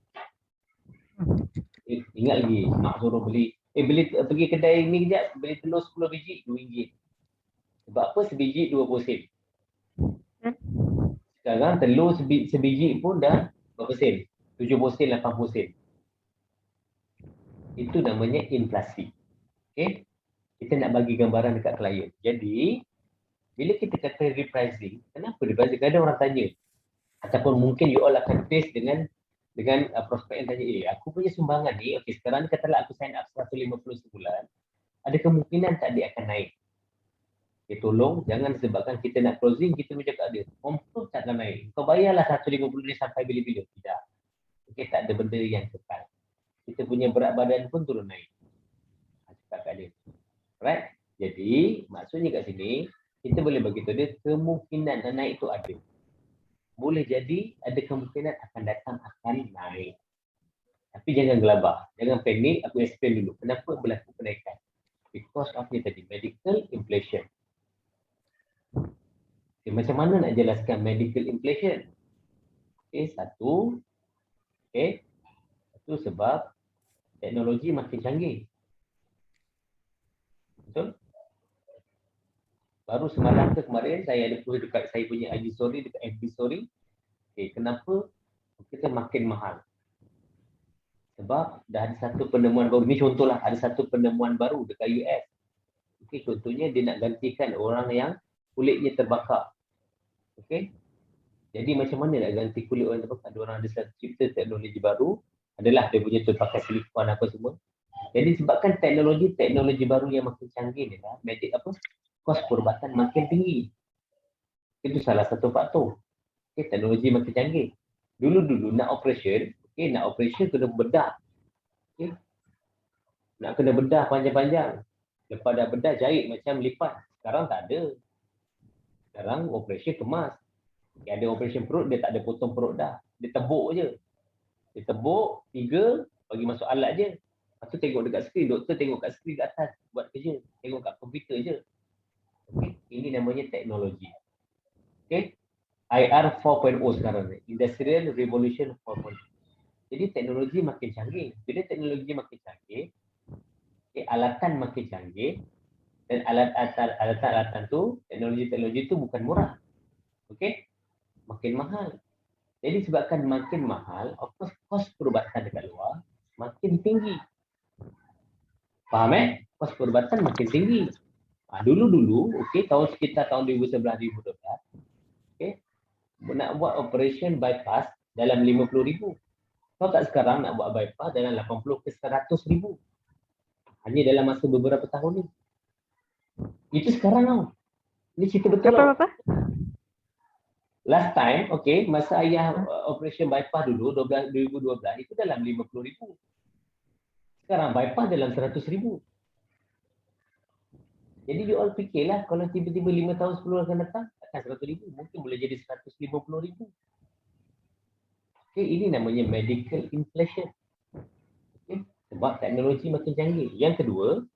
Ingat lagi, mak suruh beli, pergi kedai ni kejap, beli telur 10 biji, RM2. Sebab apa? Sebiji 20 sen. Sekarang telur sebiji pun dah berapa sen? 70 sen, 80 sen. Itu namanya inflasi. Okay? Kita nak bagi gambaran dekat klien. Jadi, bila kita kata repricing, kenapa repricing? Kadang orang tanya. Ataupun mungkin you all akan face dengan prospek yang tanya, aku punya sumbangan ni, okay, sekarang ni katalah aku sign up 150 sebulan, ada kemungkinan tak dia akan naik. Okay, tolong, jangan sebabkan kita nak closing, kita bercakap dia, confirm tak akan naik. Kau bayarlah 150 ni sampai bila-bila. Tidak. Okay, tak ada benda yang kekal. Kita punya berat badan pun turun naik. Cakap kat dia. Alright? Jadi, maksudnya kat sini, kita boleh bagi tahu dia kemungkinan nak naik tu ada. Boleh jadi ada kemungkinan akan datang akan naik. Tapi jangan gelabah, jangan panik. Aku explain dulu kenapa berlaku kenaikan. Because of ni tadi, medical inflation. Okay, macam mana nak jelaskan medical inflation? Okay, satu sebab teknologi makin canggih. Betul? Baru semalam ke kemarin saya ada post dekat saya punya IG story, dekat FB story. Okay, kenapa kita makin mahal? Sebab dah ada satu penemuan baru. Ini contohlah, ada satu penemuan baru dekat US. Okay, contohnya dia nak gantikan orang yang kulitnya terbakar. Okay. Jadi macam mana nak ganti kulit orang terbakar? Ada orang ada cipta teknologi baru. Adalah dia punya tu pakai silikon apa semua. Jadi sebabkan teknologi baru yang makin canggih ni lah, kos perubatan makin tinggi. Itu salah satu faktor. Okay, teknologi makin canggih. Dulu nak operation kena bedah. Okay. Nak kena bedah panjang-panjang. Lepas dah bedah jahit macam lipat. Sekarang tak ada. Sekarang operation kemas. Okay, ada operation perut, dia tak ada potong perut dah. Dia tebuk je. Dia tebuk 3, bagi masuk alat je. Lepas tu tengok dekat skrin, doktor tengok kat skrin kat atas, buat kerja. Tengok kat komputer je. Okay. Ini namanya teknologi. Okay. IR 4.0 sekarang ni. Industrial Revolution 4.0. Jadi teknologi makin canggih. Bila teknologi makin canggih, okay, alatan makin canggih, dan alatan tu, teknologi tu bukan murah. Okay. Makin mahal. Jadi sebabkan makin mahal, of course, kos perubatan dekat luar makin tinggi. Faham Kos perubatan makin tinggi. Dulu-dulu, okay, sekitar tahun 2011-2012, okay, nak buat operation bypass dalam 50,000. Tahu tak sekarang nak buat bypass dalam 80 ke 100,000. Hanya dalam masa beberapa tahun ni. Itu sekarang tau. Ini cerita betul. Berapa? Last time, okay, masa ayah operation bypass dulu, 2012, itu dalam 50,000. Sekarang bypass dalam 100,000. Jadi you all fikirlah kalau tiba-tiba 5 tahun 10 akan datang, akan 100,000, mungkin boleh jadi 150,000. Okay, ini namanya medical inflation. Okay, sebab teknologi makin canggih. Yang kedua,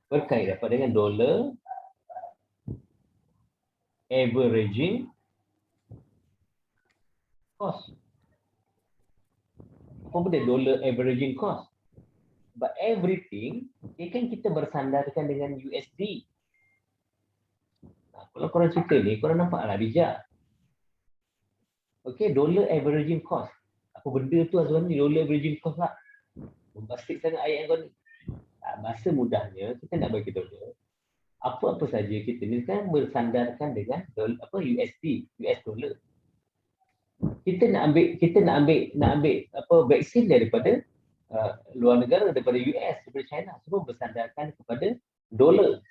berkait dapat dengan dollar averaging cost. Apa benda dollar averaging cost? But everything, kan kita bersandarkan dengan USD. Kalau korang cerita ni, korang nampaklah bijak. Okay, dollar averaging cost. Apa benda tu Azwan ni, dollar averaging cost lah. Membasik sangat ayat kau ni. Bahasa mudahnya, kita nak bagi tahu dia, apa-apa saja kita ni kan bersandarkan dengan USD, US dollar. Kita nak ambil apa vaksin daripada luar negara, daripada US, daripada China, semua bersandarkan kepada dolar.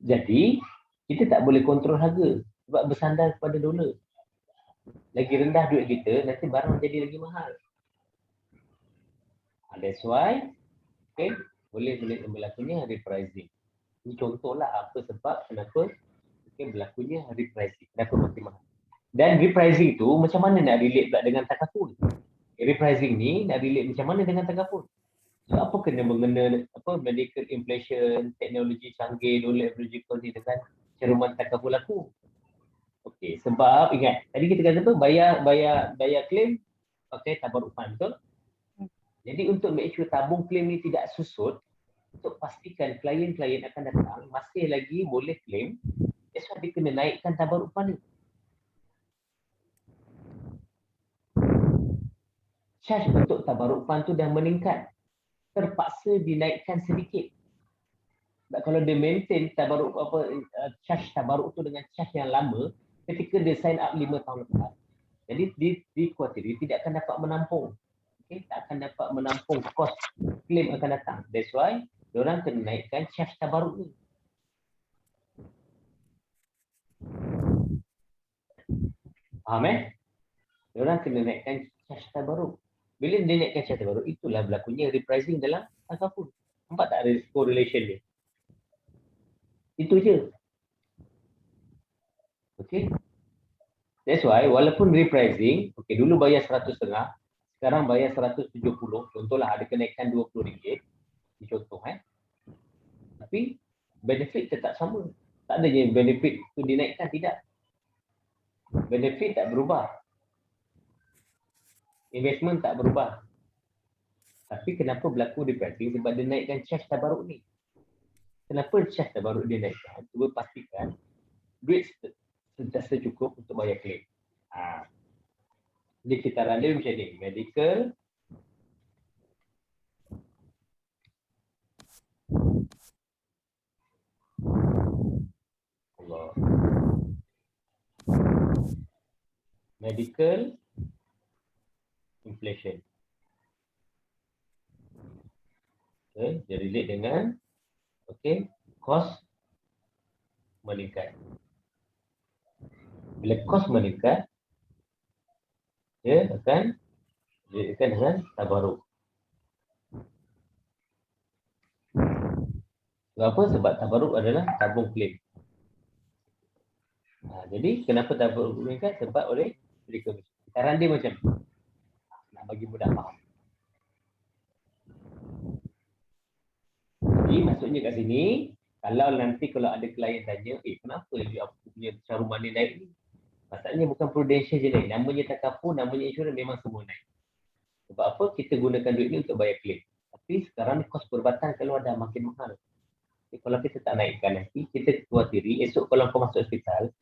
Jadi kita tak boleh kontrol harga sebab bersandar kepada dolar. Lagi rendah duit kita, nanti barang jadi lagi mahal. That's why, okay, boleh berlakunya repricing. Ini contohlah apa sebab kenapa berlakunya repricing. Kenapa makin mahal. Dan repricing tu macam mana nak relate pula dengan takaful? Repricing ni nak relate macam mana dengan takaful? So apa kena mengena medical inflation, teknologi canggih, dollar averaging cost ni dengan ceruman takaful aku? Okey, sebab ingat tadi kita kata apa? Bayar claim pakai tabarruk fund, betul? Jadi untuk make sure tabung claim ni tidak susut, untuk pastikan klien-klien akan datang masih lagi boleh claim, that's why dia kena naikkan tabarruk fund ni. Charge untuk tabarruk fund tu dah meningkat, terpaksa dinaikkan sedikit. Sebab kalau dia maintain tabarruk charge tabarruk tu dengan charge yang lama, ketika dia sign up 5 tahun lepas, jadi di kuartal ini tidak akan dapat menampung. Okay, tak akan dapat menampung kos claim akan datang. That's why diorang kena naikkan charge tabarruk ni. Faham Diorang kena naikkan charge tabarruk. Bila dia naikkan charge tabarruk, itulah berlakunya repricing dalam takaful. Nampak tak ada correlation dia? Itu je. Okay. That's why walaupun repricing, okay, dulu bayar 100 setengah, sekarang bayar 170, contohlah ada kenaikan RM20, ini contoh tapi benefit tetap sama. Tak ada je benefit tu dinaikkan, tidak. Benefit tak berubah. Investment tak berubah. Tapi kenapa berlaku repricing? Sebab dia naikkan charge tabarruk ni. Kenapa charge tabarruk dia naikkan? Cuba pastikan duit sentiasa cukup untuk bayar claim. Jadi kita randa macam ni, medical, medical inflation. Okay, dia relate dengan cost meningkat. Bila cost meningkat, dia akan dengan tabarruk. Sebab apa? Sebab tabarruk adalah tabung claim. Jadi kenapa tabarruk meningkat? Sebab oleh medical. Saran dia macam nak bagi mudah faham. Jadi maksudnya kat sini, kalau nanti ada klien tanya, kenapa aku punya caruman ni naik ni? Masalahnya bukan prudential je naik. Namanya takaful, namanya insurans memang semua naik. Sebab apa? Kita gunakan duit ni untuk bayar claim. Tapi sekarang ni kos perubatan keluar dah makin mahal. Jadi, kalau kita tak naikkan nanti, kita khawatir esok kalau kau masuk hospital,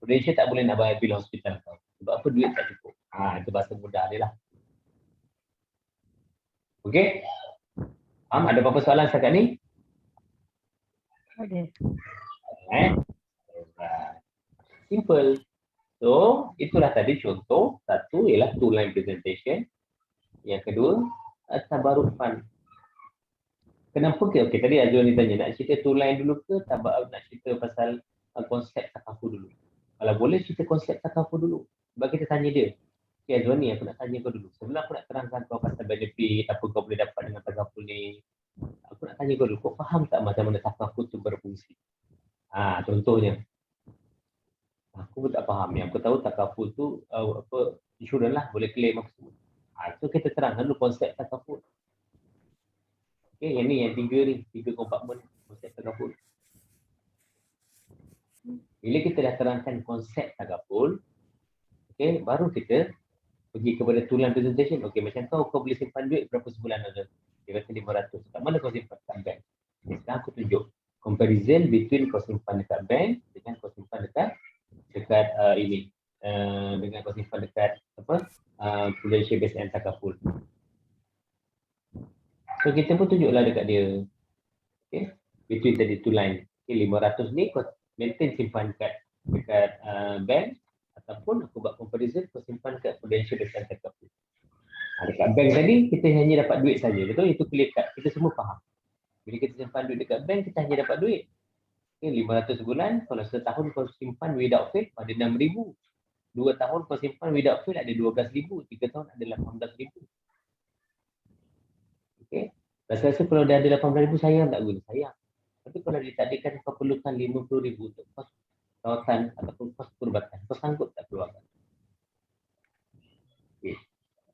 prudential tak boleh nak bayar bil hospital kau. Sebab apa? Duit tak cukup. Itu bahasa mudah dia lah. Okey? Ada apa-apa soalan setakat ni? Ada. Simple. So, itulah tadi contoh. Satu ialah two-line presentation. Yang kedua, tabarruk fund. Kenapa ke? Okey, tadi Azwan ni tanya, nak cerita two-line dulu ke nak cerita pasal konsep takaful dulu? Kalau boleh cerita konsep takaful dulu. Sebab kita tanya dia. Okey Azwan ni, aku nak tanya kau dulu. Sebelum aku nak terangkan kau pasal benefit, apa kau boleh dapat dengan takaful ni. Aku nak tanya kau dulu, kau faham tak macam mana takaful tu berfungsi? Contohnya. Aku pun tak faham. Yang aku tahu takaful tu insurans lah, boleh claim apa semua. So kita terangkan dulu konsep takaful. Okey, yang ni yang tiga kompartmen konsep takaful. Bila kita dah terangkan konsep takaful, okey, baru kita pergi kepada two-line presentation. Okey, macam kau boleh simpan duit berapa sebulan ada? Dia kata 500. Kat mana kau simpan? Kat bank. Sekarang aku tunjuk. comparison between kos simpan dekat bank dengan kos simpan dekat dengan kos simpan dekat prudential base and takaful. So kita pun tunjuklah dekat dia. Okay. Between tadi two line. Okay, 500 ni kau maintain simpan dekat bank ataupun aku buat comparison kau simpan dekat prudential base and takaful. Dekat bank tadi kita hanya dapat duit saja. Betul? Itu clear cut. Kita semua faham. Bila kita simpan duit dekat bank kita hanya dapat duit. Okay, 500 bulan, kalau setahun kau simpan without fail ada 6,000. 2 tahun kau simpan without fail ada 12,000. 3 tahun ada 18,000. Okey. Rasa-rasa kalau dah ada 18,000 sayang tak guna? Sayang. Tapi kalau ditakdirkan kau perlukan 50,000 untuk kos rawatan ataupun kos perubatan, kau sanggup tak keluarkan? Okey.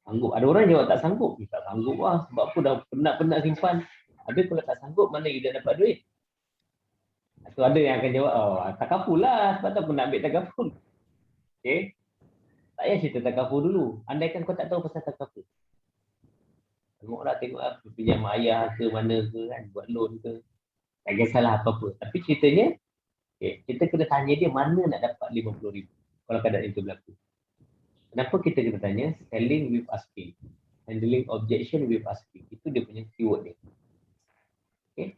Sanggup. Ada orang jawab tak sanggup. Tak sanggup lah. Sebab aku dah penat-penat simpan. Habis kalau tak sanggup, mana you dah dapat duit? So ada yang akan jawab, takaful lah. Sebab tu aku nak ambil takaful. Okay. Tak payah cerita takaful dulu. Andaikan kau tak tahu pasal takaful. Tengoklah pinjam ayah ke mana ke kan. Buat loan ke. Tak kisahlah apa-apa. Tapi ceritanya, kita kena tanya dia mana nak dapat 50,000. Kalau keadaan itu berlaku. Kenapa kita kena tanya? Selling with asking. Handling objection with asking. Itu dia punya keyword dia. Okay.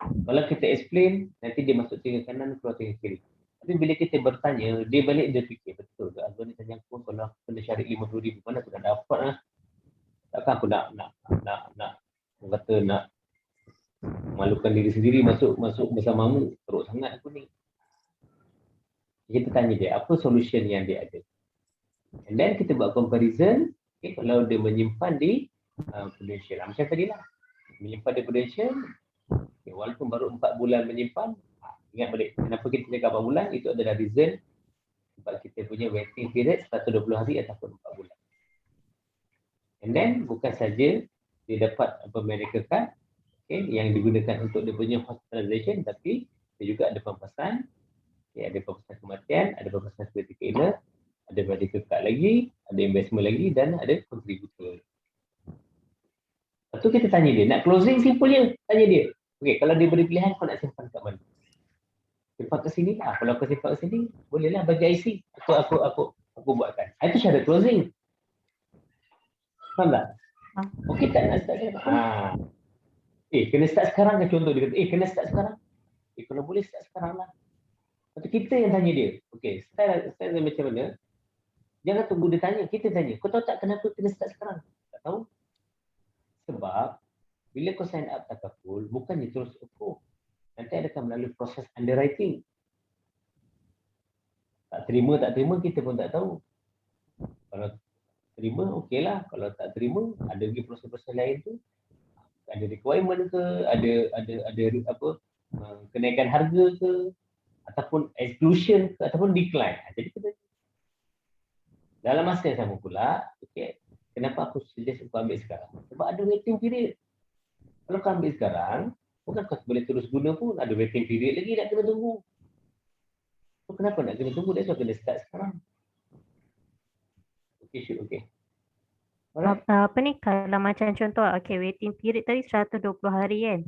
Kalau kita explain, nanti dia masuk telinga kanan, keluar telinga kiri. Tapi bila kita bertanya, dia balik dia fikir, betul ke? Azwan ni tanya aku, kalau aku kena cari 50,000, mana aku dah dapat lah. Takkan aku nak kata nak malukan diri sendiri masuk bersamamu, teruk sangat aku ni. Kita tanya dia, apa solution yang dia ada? And then kita buat comparison, okay, kalau dia menyimpan di prudential. Macam tadi lah, menyimpan di prudential, okay, walaupun baru 4 bulan menyimpan, ingat balik, kenapa kita cakap 4 bulan, itu adalah reason sebab kita punya waiting period 120 hari ataupun 4 bulan. And then, bukan saja dia dapat medical card, okay, yang digunakan untuk dia punya hospitalization, tapi dia juga ada pampasan, okay, ada pampasan kematian, ada pampasan critical illness, ada medical card lagi, ada investment lagi dan ada contributor. Lepas tu kita tanya dia, nak closing simple je, tanya dia. Okey, kalau dia beri pilihan kau nak simpan kat mana? Simpan kat sini lah. Kalau kau simpan kat sini, bolehlah bagi IC. Aku buatkan. Itu syarat closing. Faham tak? Okey tak nak start sekarang? Kena start sekarang ke contoh dia kata, kena start sekarang. Kalau boleh start sekarang lah. Lepas tu kita yang tanya dia. Okey, start macam mana? Jangan tunggu dia tanya, kita tanya. Kau tahu tak kenapa kena start sekarang? Tak tahu. Sebab bila kau sign up takaful, bukannya terus approve. Nanti akan melalui proses underwriting. Tak terima, kita pun tak tahu. Kalau terima, okeylah. Kalau tak terima, ada lagi proses-proses lain tu. Ada requirement ke, ada kenaikan harga ke, ataupun exclusion ke, ataupun decline. Jadi kita dalam masa yang sama pula, okey, kenapa aku suggest aku ambil sekarang? Sebab ada waiting period. Kalau kau ambil sekarang, bukan kau boleh terus guna pun, ada waiting period lagi nak kena tunggu. So, kenapa nak kena tunggu? That's why kena start sekarang. Okey. Apa ni, kalau macam contoh, waiting period tadi 120 hari kan.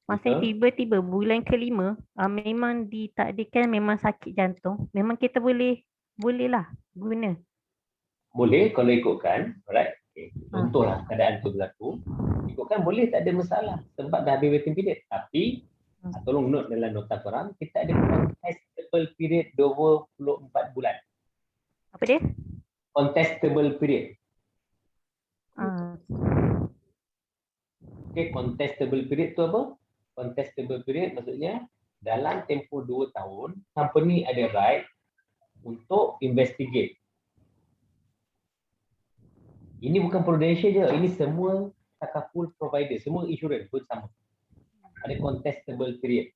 Masa tiba-tiba bulan ke-5, memang ditakdirkan memang sakit jantung. Memang kita bolehlah guna. Boleh kalau ikutkan, alright. Okay. Contohlah keadaan tu berlaku. Ikutkan boleh, tak ada masalah. Sebab dah habis waiting period. Tapi, tolong note dalam nota korang, kita ada contestable period 24 bulan. Apa dia? Contestable period. Okay, contestable period tu apa? Contestable period maksudnya dalam tempoh 2 tahun, company ada right untuk investigate. Ini bukan prudential je, ini semua takaful provider, semua insurance pun sama. Ada contestable period.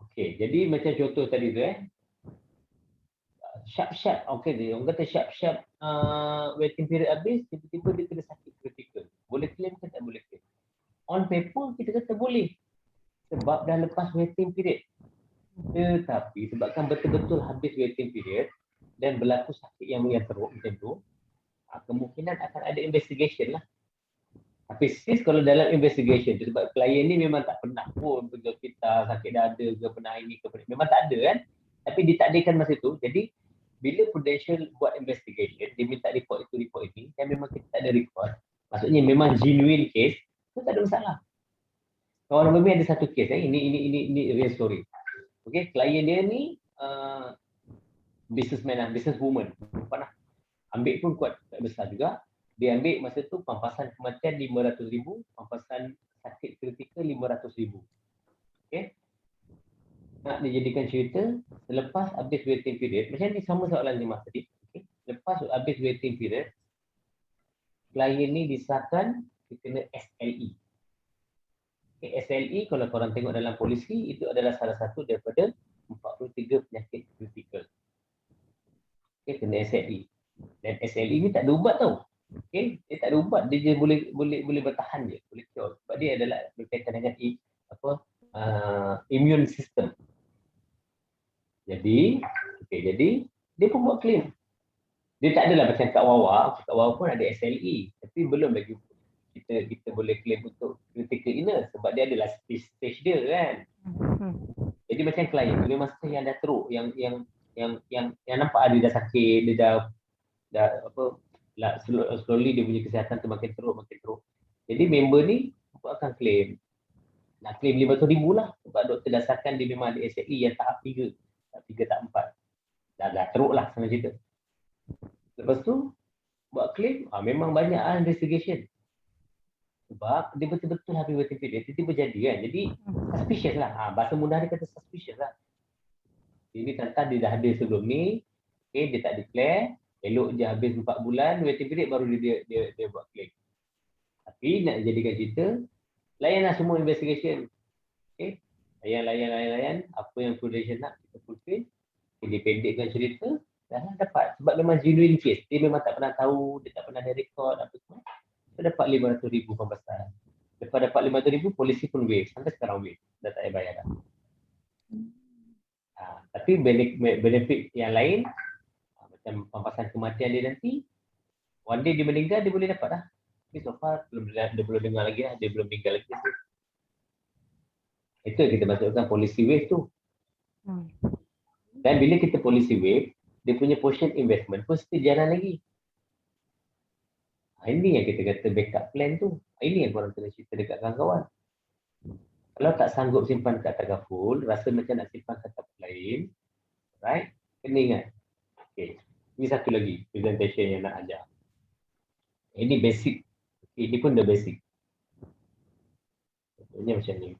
Okey, jadi macam contoh tadi tu sharp, orang kata sharp waiting period habis, tiba-tiba dia kena sakit kritikal. Boleh claim ke tak boleh claim? On paper kita kata boleh. Sebab dah lepas waiting period. Tetapi sebabkan betul-betul habis waiting period dan berlaku sakit yang teruk macam tu, kemungkinan akan ada investigation lah. Tapi sis kalau dalam investigation tu, sebab klien ni memang tak pernah pun pergi hospital, sakit dada ke, pernah ini ke, memang tak ada kan. Tapi ditakdirkan masa tu. Jadi bila Prudential buat investigation, dia minta report itu, report ini, dan memang kita tak ada report, maksudnya memang genuine case, tu tak ada masalah. Kawan Mami ada satu case, ini real story. Okay, klien dia ni businessman lah, businesswoman. Pernah ambil pun kuat besar juga. Dia ambil masa tu pampasan kematian 500,000, pampasan sakit kritikal 500,000. Okay. Nak dijadikan cerita, selepas habis waiting period, macam ni sama soalan Lima tadi. Okay. Lepas habis waiting period, klien ni disahkan dia kena SLE. Okay, SLE kalau korang tengok dalam polisi, itu adalah salah satu daripada 43 penyakit kritikal. Okay, kena SLE. Dan SLE ni tak ada ubat tau. Okay, dia tak ada ubat, dia boleh bertahan je, boleh cure. Sebab dia adalah berkaitan dengan immune system. Jadi dia pun buat claim. Dia tak adalah macam Kak Wawa pun ada SLE, tapi belum lagi kita boleh claim untuk critical illness sebab dia adalah stage dia kan. Jadi macam klien tu memang yang dah teruk, yang nampak dia dah sakit, dia dah slowly dia punya kesihatan tu makin teruk. Jadi member ni akan claim. Nak claim 500,000 lah sebab doktor dasarkan dia memang ada SLE yang tahap 3. Tahap 3 tahap 4. Dah teruk lah sama cerita. Lepas tu buat claim, memang banyak investigation. Sebab dia betul-betul habis waiting period, tiba-tiba jadi kan. Jadi suspicious lah. Bahasa mudah dia kata suspicious lah. Ini tentang dia dah ada sebelum ni, okay, dia tak declare, elok je habis 4 bulan waiting period baru dia buat claim. Tapi nak jadikan cerita, layanlah semua investigation. Okay. Layan apa yang Prudential nak kita fulfill. Dia pendekkan cerita, dah dapat. Sebab memang genuine case. Dia memang tak pernah tahu, dia tak pernah ada rekod apa semua. Dia dapat 500,000 pembesaran. Lepas dapat 500,000, polisi pun waive. Sampai sekarang waive. Dah tak payah bayar dah. Tapi benefit yang lain, macam pampasan kematian dia nanti, one day dia meninggal, dia boleh dapat dah. Tapi so far, dia belum dengar lagi lah. Dia belum meninggal lagi. Itu yang kita masukkan policy waive tu. Dan bila kita policy waive, dia punya portion investment pun still jalan lagi. Ini yang kita kata backup plan tu. Ini yang korang kena cerita dekat kawan-kawan. Kalau tak sanggup simpan kat Tagaful, rasa macam nak simpan kat tempat lain, right? Kena ingat. Okay. Ini satu lagi presentation yang nak ajar. Ini basic. Okay. Ini pun dah basic. Contohnya macam ni.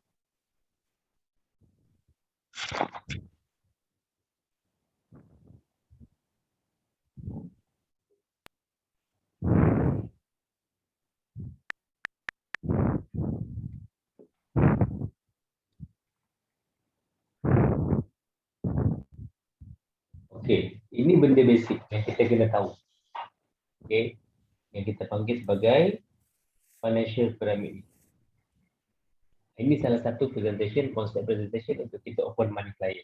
Okey, ini benda basic yang kita kena tahu. Okey, yang kita panggil sebagai financial pyramid. Ini salah satu presentation, konsep presentation untuk kita open money client.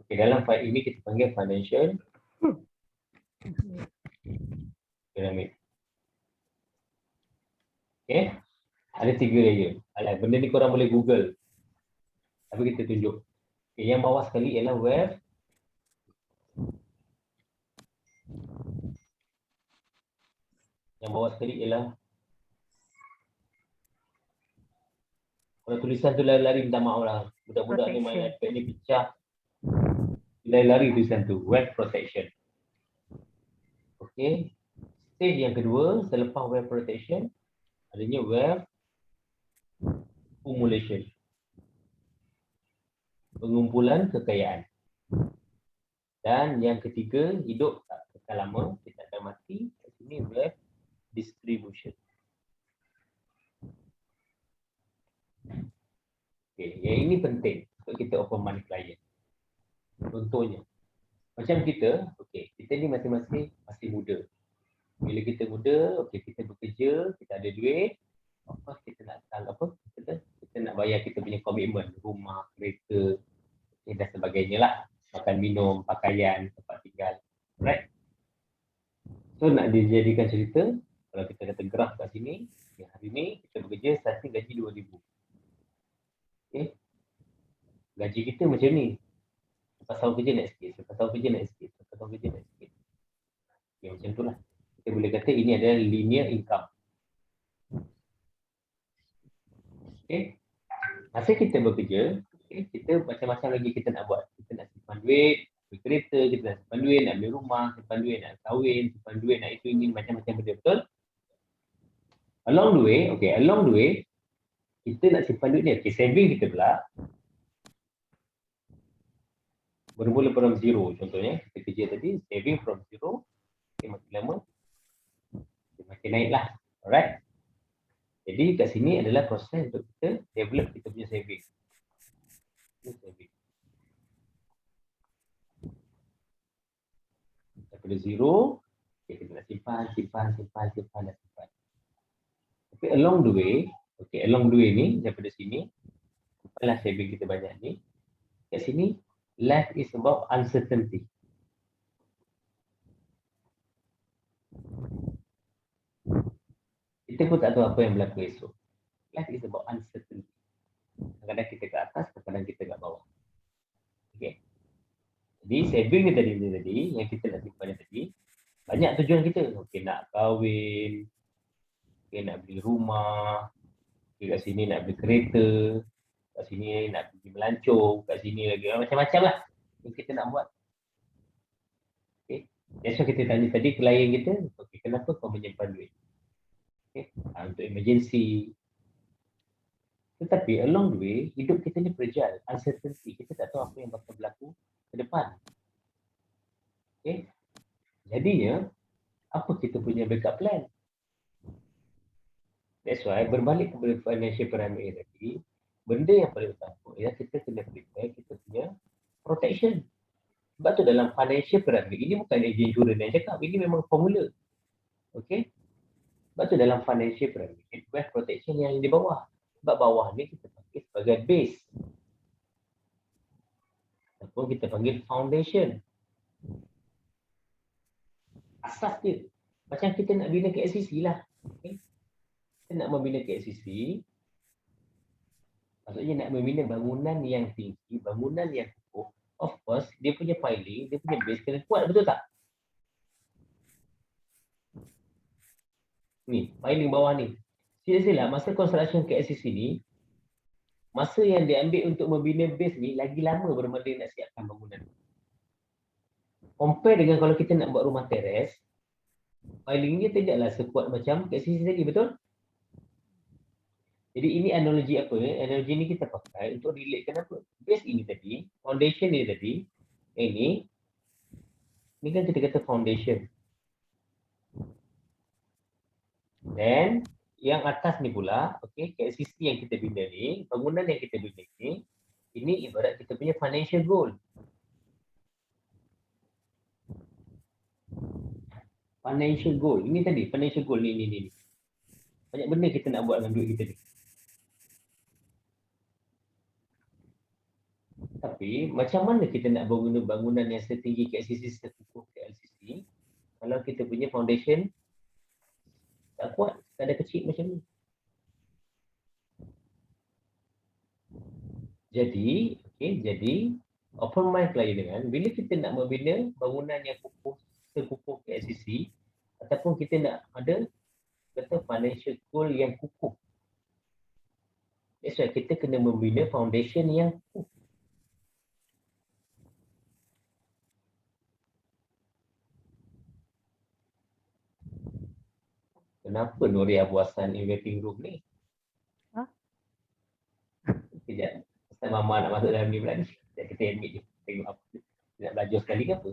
Okey, dalam file ini kita panggil financial pyramid. Okey, ada 3 layer. Benda ni korang boleh Google. Tapi kita tunjuk. Okay, yang bawah sekali ialah wealth. Yang bawah sekali ialah, kalau tulisan tu lari-lari minta maaf lah. Budak-budak ni main iPad ni pecah. Lari-lari tulisan tu. Wealth protection. Okay. Stage yang kedua, selepas wealth protection, adanya wealth accumulation. Pengumpulan kekayaan. Dan yang ketiga, hidup tak kekal lama, kita akan mati. Kat sini wealth distribution. Okay, yang ini penting untuk kita open money client. Contohnya, macam kita, okay, kita ni masing-masing masih muda. Bila kita muda, okay, kita bekerja, kita ada duit, of course kita nak apa? Kita nak bayar kita punya komitmen, rumah, kereta, dan sebagainya lah. Makan, minum, pakaian, tempat tinggal. Right? So nak dijadikan cerita, kalau kita kata graf kat sini, Okay, hari ni kita bekerja starting gaji 2,000. Okay. Gaji kita macam ni. Lepas tahun kerja naik sikit, lepas tahun kerja naik sikit, lepas tahun kerja naik sikit. Okay, macam tu lah. Kita boleh kata ini adalah linear income. Okay. Masa kita bekerja, okay, kita macam-macam lagi kita nak buat. Kita nak simpan duit, beli kereta, kita nak simpan duit, nak beli rumah, simpan duit, nak kahwin, simpan duit, nak itu, ini, macam-macam benda, betul? Along the way, kita nak simpan duit ni, okay, saving kita pula. Bermula from zero, contohnya, kita kerja tadi, saving from zero, okay, makin lama, makin naik lah, alright? Jadi kat sini adalah proses untuk kita develop kita punya saving. Daripada zero, okay, kita nak simpan. Tapi along the way ni, daripada sini, sampailah saving kita banyak ni. Kat sini, life is about uncertainty. Kita pun tak tahu apa yang berlaku esok. Life is about uncertainty. Kadang-kadang kita ke atas, kadang-kadang kita kat bawah. Okay. Jadi saving ni tadi, yang kita nak simpan tadi, banyak tujuan kita. Okay, nak kahwin, okay, nak beli rumah, okay, kat sini nak beli kereta, kat sini nak pergi melancong, kat sini lagi macam-macam lah yang kita nak buat. Okay. That's why kita tanya tadi klien kita, okay, kenapa kau menyimpan duit? Okay. Untuk emergency. Tetapi along the way, hidup kita ni fragile, uncertainty. Kita tak tahu apa yang bakal berlaku ke depan. Okay. Jadinya, apa kita punya backup plan? That's why, berbalik kepada financial pyramid tadi, benda yang paling utama ialah kita kena prepare kita punya protection. Sebab tu dalam financial pyramid, ini bukan agent insurance yang cakap, ini memang formula. Okay. Sebab tu dalam financial pyramid, wealth protection yang di bawah. Sebab bawah ni kita panggil sebagai base. Ataupun kita panggil foundation. Asas dia. Macam kita nak bina KLCC lah. Okay. Kita nak membina KLCC, maksudnya nak membina bangunan yang tinggi, bangunan yang kukuh. Of course, dia punya piling, dia punya base kena kuat, betul tak? Ni, piling bawah ni. Seriously lah, masa construction KLCC ni, masa yang diambil untuk membina base ni, lagi lama berbanding nak siapkan bangunan. Compare dengan kalau kita nak buat rumah teres, pilingnya tidaklah sekuat macam KLCC tadi, betul? Jadi ini analogi apa? Analogi ni kita pakai untuk relatekan apa? Base ini tadi, foundation ni tadi, ini kan kita kata foundation. Dan yang atas ni pula, okay, KLCC yang kita bina ni, bangunan yang kita bina ni, ini ibarat kita punya financial goal. Financial goal. Ini tadi, financial goal ni. Banyak benda kita nak buat dengan duit kita ni. Tapi macam mana kita nak bangun bangunan yang setinggi KLCC, sekukuh KLCC, kalau kita punya foundation tak kuat, ada kecil macam ni. Jadi open mind klien dengan bila kita nak membina bangunan yang kukuh, sekukuh KLCC, ataupun kita nak ada kata financial goal yang kukuh. That's why kita kena membina foundation yang kukuh. Kenapa Nuri Abu Hassan in waiting room ni? Ha? Sekejap. Pasal Mama nak masuk dalam ni pula ni. Sekejap kita admit je. Tengok apa. Dia nak belajar sekali ke apa?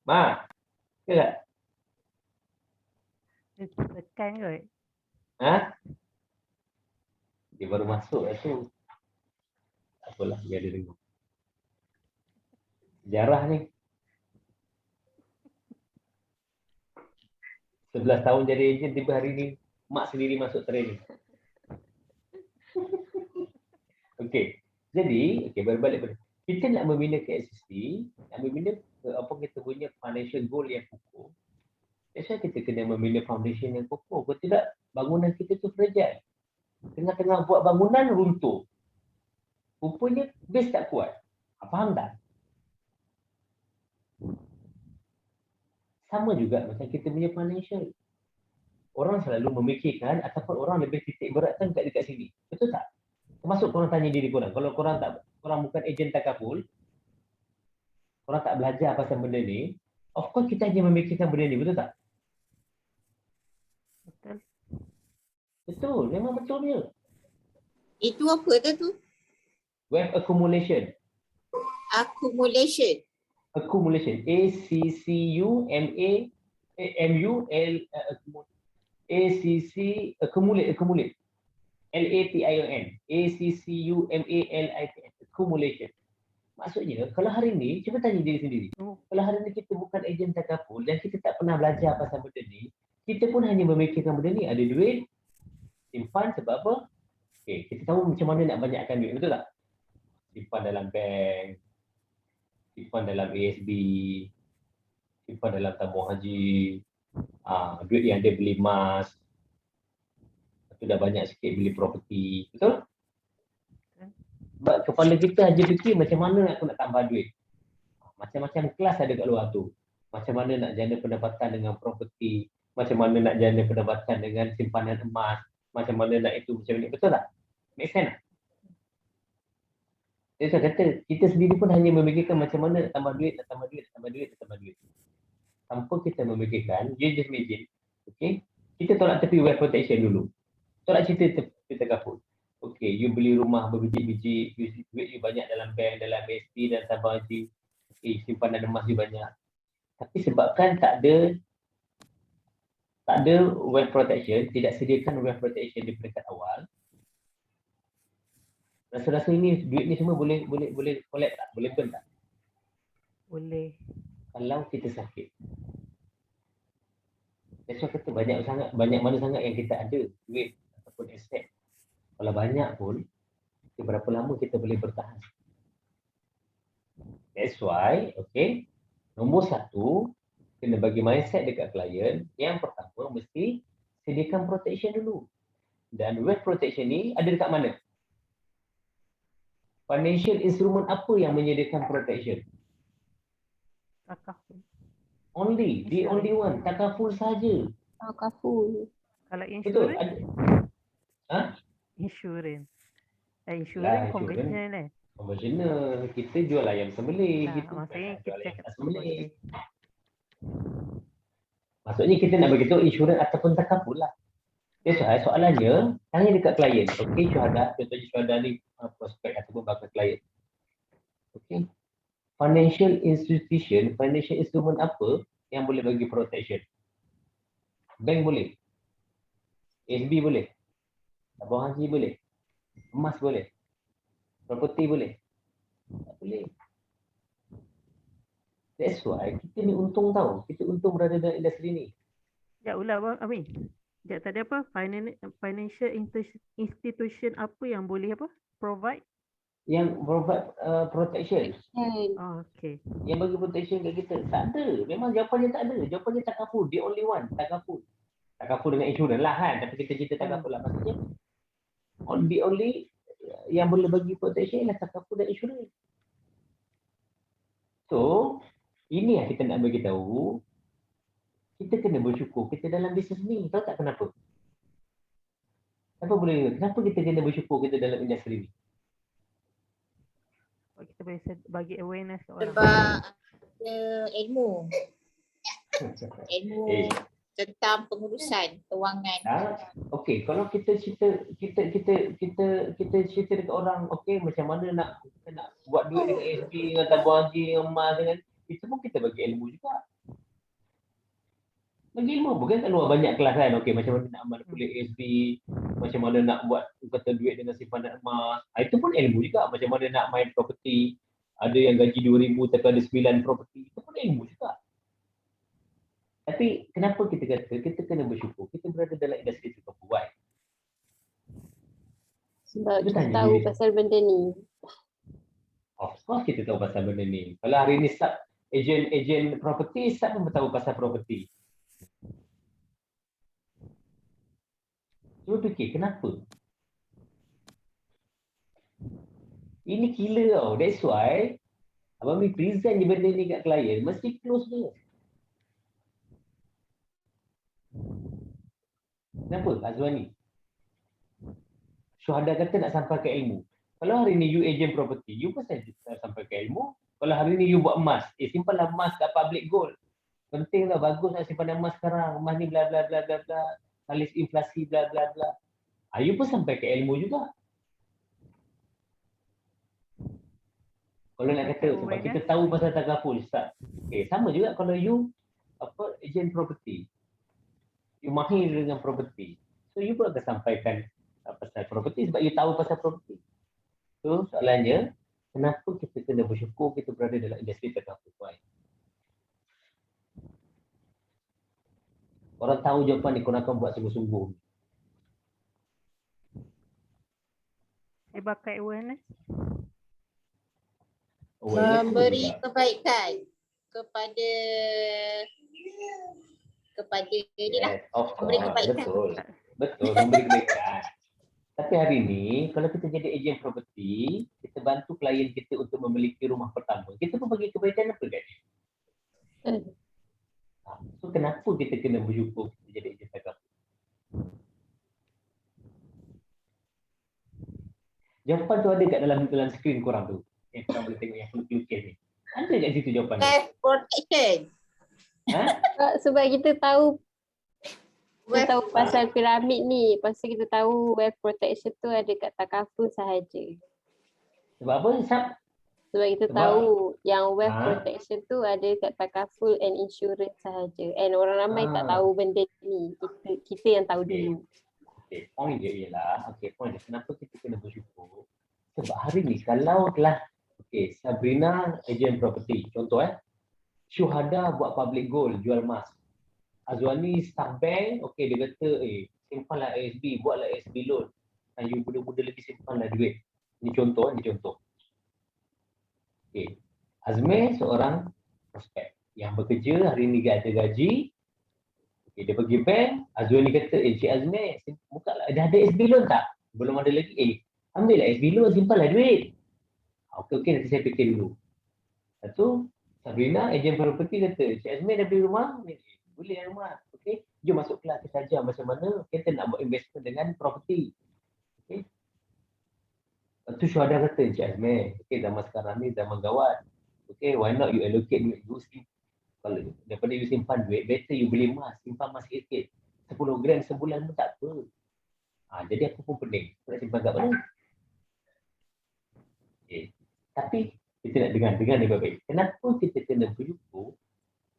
Ma, ke tak? Tekan kot. Ha? Dia baru masuk lah tu. Tak apalah, biar dia dengar. Sejarah ni. 11 tahun jadi ejen, tiba hari ni mak sendiri masuk training. Okey. Jadi, berbalik pada kita nak membina KLCC, nak membina apa kita punya financial goal yang kukuh. That's why kita kena membina foundation yang kokoh. Kalau tidak, bangunan kita tu fragile. Tengah-tengah buat bangunan, runtuh. Rupanya base tak kuat. Faham tak? Sama juga macam kita punya financial. Orang selalu memikirkan ataupun orang lebih titik beratkan dekat sini. Betul tak? Termasuk korang tanya diri korang. Kalau korang bukan ejen takaful, korang tak belajar pasal benda ni, of course kita hanya memikirkan benda ni. Betul tak? Betul. Betul. Memang betulnya. Itu apa tu? Wealth accumulation. Accumulation. Accumulation. Accumulate. LATION. ACCUMALITN. Accumulation. Maksudnya, kalau hari ni, cuba tanya diri sendiri. Kalau hari ni kita bukan ejen takaful dan kita tak pernah belajar pasal benda ni, kita pun hanya memikirkan benda ni, ada duit, simpan sebab apa? Okay, kita tahu macam mana nak banyakkan duit, betul tak? Simpan dalam bank, simpan dalam ASB, simpan dalam tabung haji, duit yang dia beli emas, itu dah banyak sikit beli property, betul? Sebab kepala kita hanya fikir macam mana aku nak tambah duit. Macam-macam kelas ada kat luar tu. Macam mana nak jana pendapatan dengan property, macam mana nak jana pendapatan dengan simpanan emas, macam mana nak itu macam ni, betul tak? Make sense tak? Jadi saya kata, kita sendiri pun hanya memikirkan macam mana nak tambah duit, tanpa kita memikirkan, you just imagine, okay? Kita tolak tepi wealth protection dulu. Tolak cerita takaful. Okay, you beli rumah berbiji-biji, duit you banyak dalam bank, dalam BSP dan tabung haji. Okay, simpanan emas you banyak. Tapi sebabkan tak ada wealth protection, tidak sediakan wealth protection di peringkat awal, rasa-rasa ini duit ni semua boleh collect tak? Boleh burn tak? Boleh. Kalau kita sakit. That's why kata banyak mana sangat yang kita ada duit ataupun aset. Kalau banyak pun, berapa lama kita boleh bertahan. That's why, okay, nombor satu, kena bagi mindset dekat klien. Yang pertama, mesti sediakan protection dulu. Dan wealth protection ni ada dekat mana? Financial instrument apa yang menyediakan protection? Takaful. The only one, takaful saja. Takaful. Kalau Betul. insurans, insurans. Insurans Lah, konvensional kan? Konvensional, kita jual ayam sembelih Nah, gitu. maksudnya Jual kita ayam cakap tak sembelih. okay. Maksudnya kita nak bagi tahu insurans ataupun takaful lah. Soalannya, tanya dekat klien. Okey, syuhada, contohnya syuhada ni prospek ataupun bakal klien. Okey. Financial institution, financial instrument apa yang boleh bagi protection? Bank boleh. SB boleh. Tabung haji boleh. Emas boleh. Property boleh. Tak boleh. That's why kita ni untung tahu. Kita untung berada dalam industri ni. Sekejap ulang Abang Amin. Sekejap tadi apa? Financial institution apa yang boleh apa? Provide? Yang provide protection. Oh, okay. Yang bagi protection kat kita. Tak ada. Memang jawapannya tak ada. Jawapannya takaful. The only one. Takaful. Takaful dengan insurans lah kan. Tapi kita cerita takaful lah. Maksudnya, the only yang boleh bagi protection ialah takaful dan insurans. So, ini yang kita nak bagi tahu. Kita kena bersyukur kita dalam bisnes ni. Tahu tak kenapa? Kenapa kita kena bersyukur kita dalam industri ni? Kita boleh bagi awareness kat orang. Sebab ada ilmu tentang pengurusan kewangan. Okey, kalau kita cerita dekat orang, okey, macam mana nak buat duit dengan ASP, dengan tabung haji, dengan emas, dengan itu pun kita bagi ilmu juga. Bagi ilmu bukan kat luar banyak kelas kan. Okey, macam mana nak manipulate ASP, macam mana nak buat kata duit dengan simpanan emas. Itu pun ilmu juga. Macam mana nak main property. Ada yang gaji 2,000 tapi ada 9 property. Itu pun ilmu juga. Tapi kenapa kita kata kita kena bersyukur kita berada dalam industri itu. Why? Sebab kita tahu pasal benda ni. Of course kita tahu pasal benda ni. Kalau hari ni ejen property, Sat pun tahu pasal property. Cuba fikir, kenapa? Ini killer tau. That's why Abang Mi present je benda ni kat klien, mesti close dia. Kenapa Azwani? Syuhada kata nak sampai ke ilmu. Kalau hari ni you agent property, you pun nak sampai ke ilmu. Kalau hari ni you buat emas, simpanlah emas kat public gold. Penting lah, bagus nak simpan emas sekarang. Emas ni bla bla bla bla bla. Kalis inflasi bla bla bla. You pun sampai ke ilmu juga. Kalau nak kata sebab kita tahu pasal takaful Ustaz. Okay, sama juga kalau you agent property. You mahir dengan property. So you pun akan sampaikan pasal property sebab you tahu pasal property. So soalannya, kenapa kita kena bersyukur kita berada dalam industri takaful? Orang tahu jawapan ni, korang akan buat sungguh-sungguh. Sebabkan awareness. Memberi kebaikan kepada inilah. Yes, of memberi course. kebaikan. Betul, memberi kebaikan. Tapi hari ni, kalau kita jadi ejen property, kita bantu klien kita untuk memiliki rumah pertama, kita pun bagi kebaikan apa kat dia? So kenapa kita kena bersyukur kita jadi ejen takaful? Jawapan tu ada kat dalam skrin korang tu. Yang korang boleh tengok yang pelukis ni. Ada kat situ jawapan tu. Wealth protection. Sebab kita tahu Wealth tahu pasal piramid ni. Pasal kita tahu wealth protection tu ada kat takaful sahaja. Sebab apa? Sebab kita Sebab- tahu yang wealth Ha? protection tu ada kat takaful and insurance sahaja. And orang ramai tak tahu benda ni. Kita yang tahu Okay. dulu. Okay, point dia ialah, point dia, kenapa kita kena bersyukur? Sebab hari ni kalau telah, Sabrina agent property, contoh Syuhada buat public gold, jual emas. Azwani staff bank, dia kata, simpanlah ASB, buatlah ASB loan. Dan you muda-muda lagi simpanlah duit. Ini contoh. Azmi seorang prospek yang bekerja, hari ni ada gaji. Dia pergi bank, Azwani kata, Cik Azmi, buka lah, dah ada SB loan tak? Belum ada lagi. Ambil lah SB loan, simpanlah duit. Okey, nanti saya fikir dulu. Lepas tu, Sabrina, ejen property kata, Cik Azmi dah beli rumah? Boleh rumah. Okey, jom masuk kelas kita ajar macam mana kita nak buat investment dengan property. Okey. Lepas tu Syuhada kata, Cik Azmi, zaman sekarang ni zaman gawat. Why not you allocate duit you kalau daripada you simpan duit, better you beli emas, simpan emas sikit. 10 gram sebulan pun tak apa. Jadi aku pun pening. Aku nak simpan kat mana? Tapi kita nak dengar ni baik-baik. Kenapa kita kena bersyukur?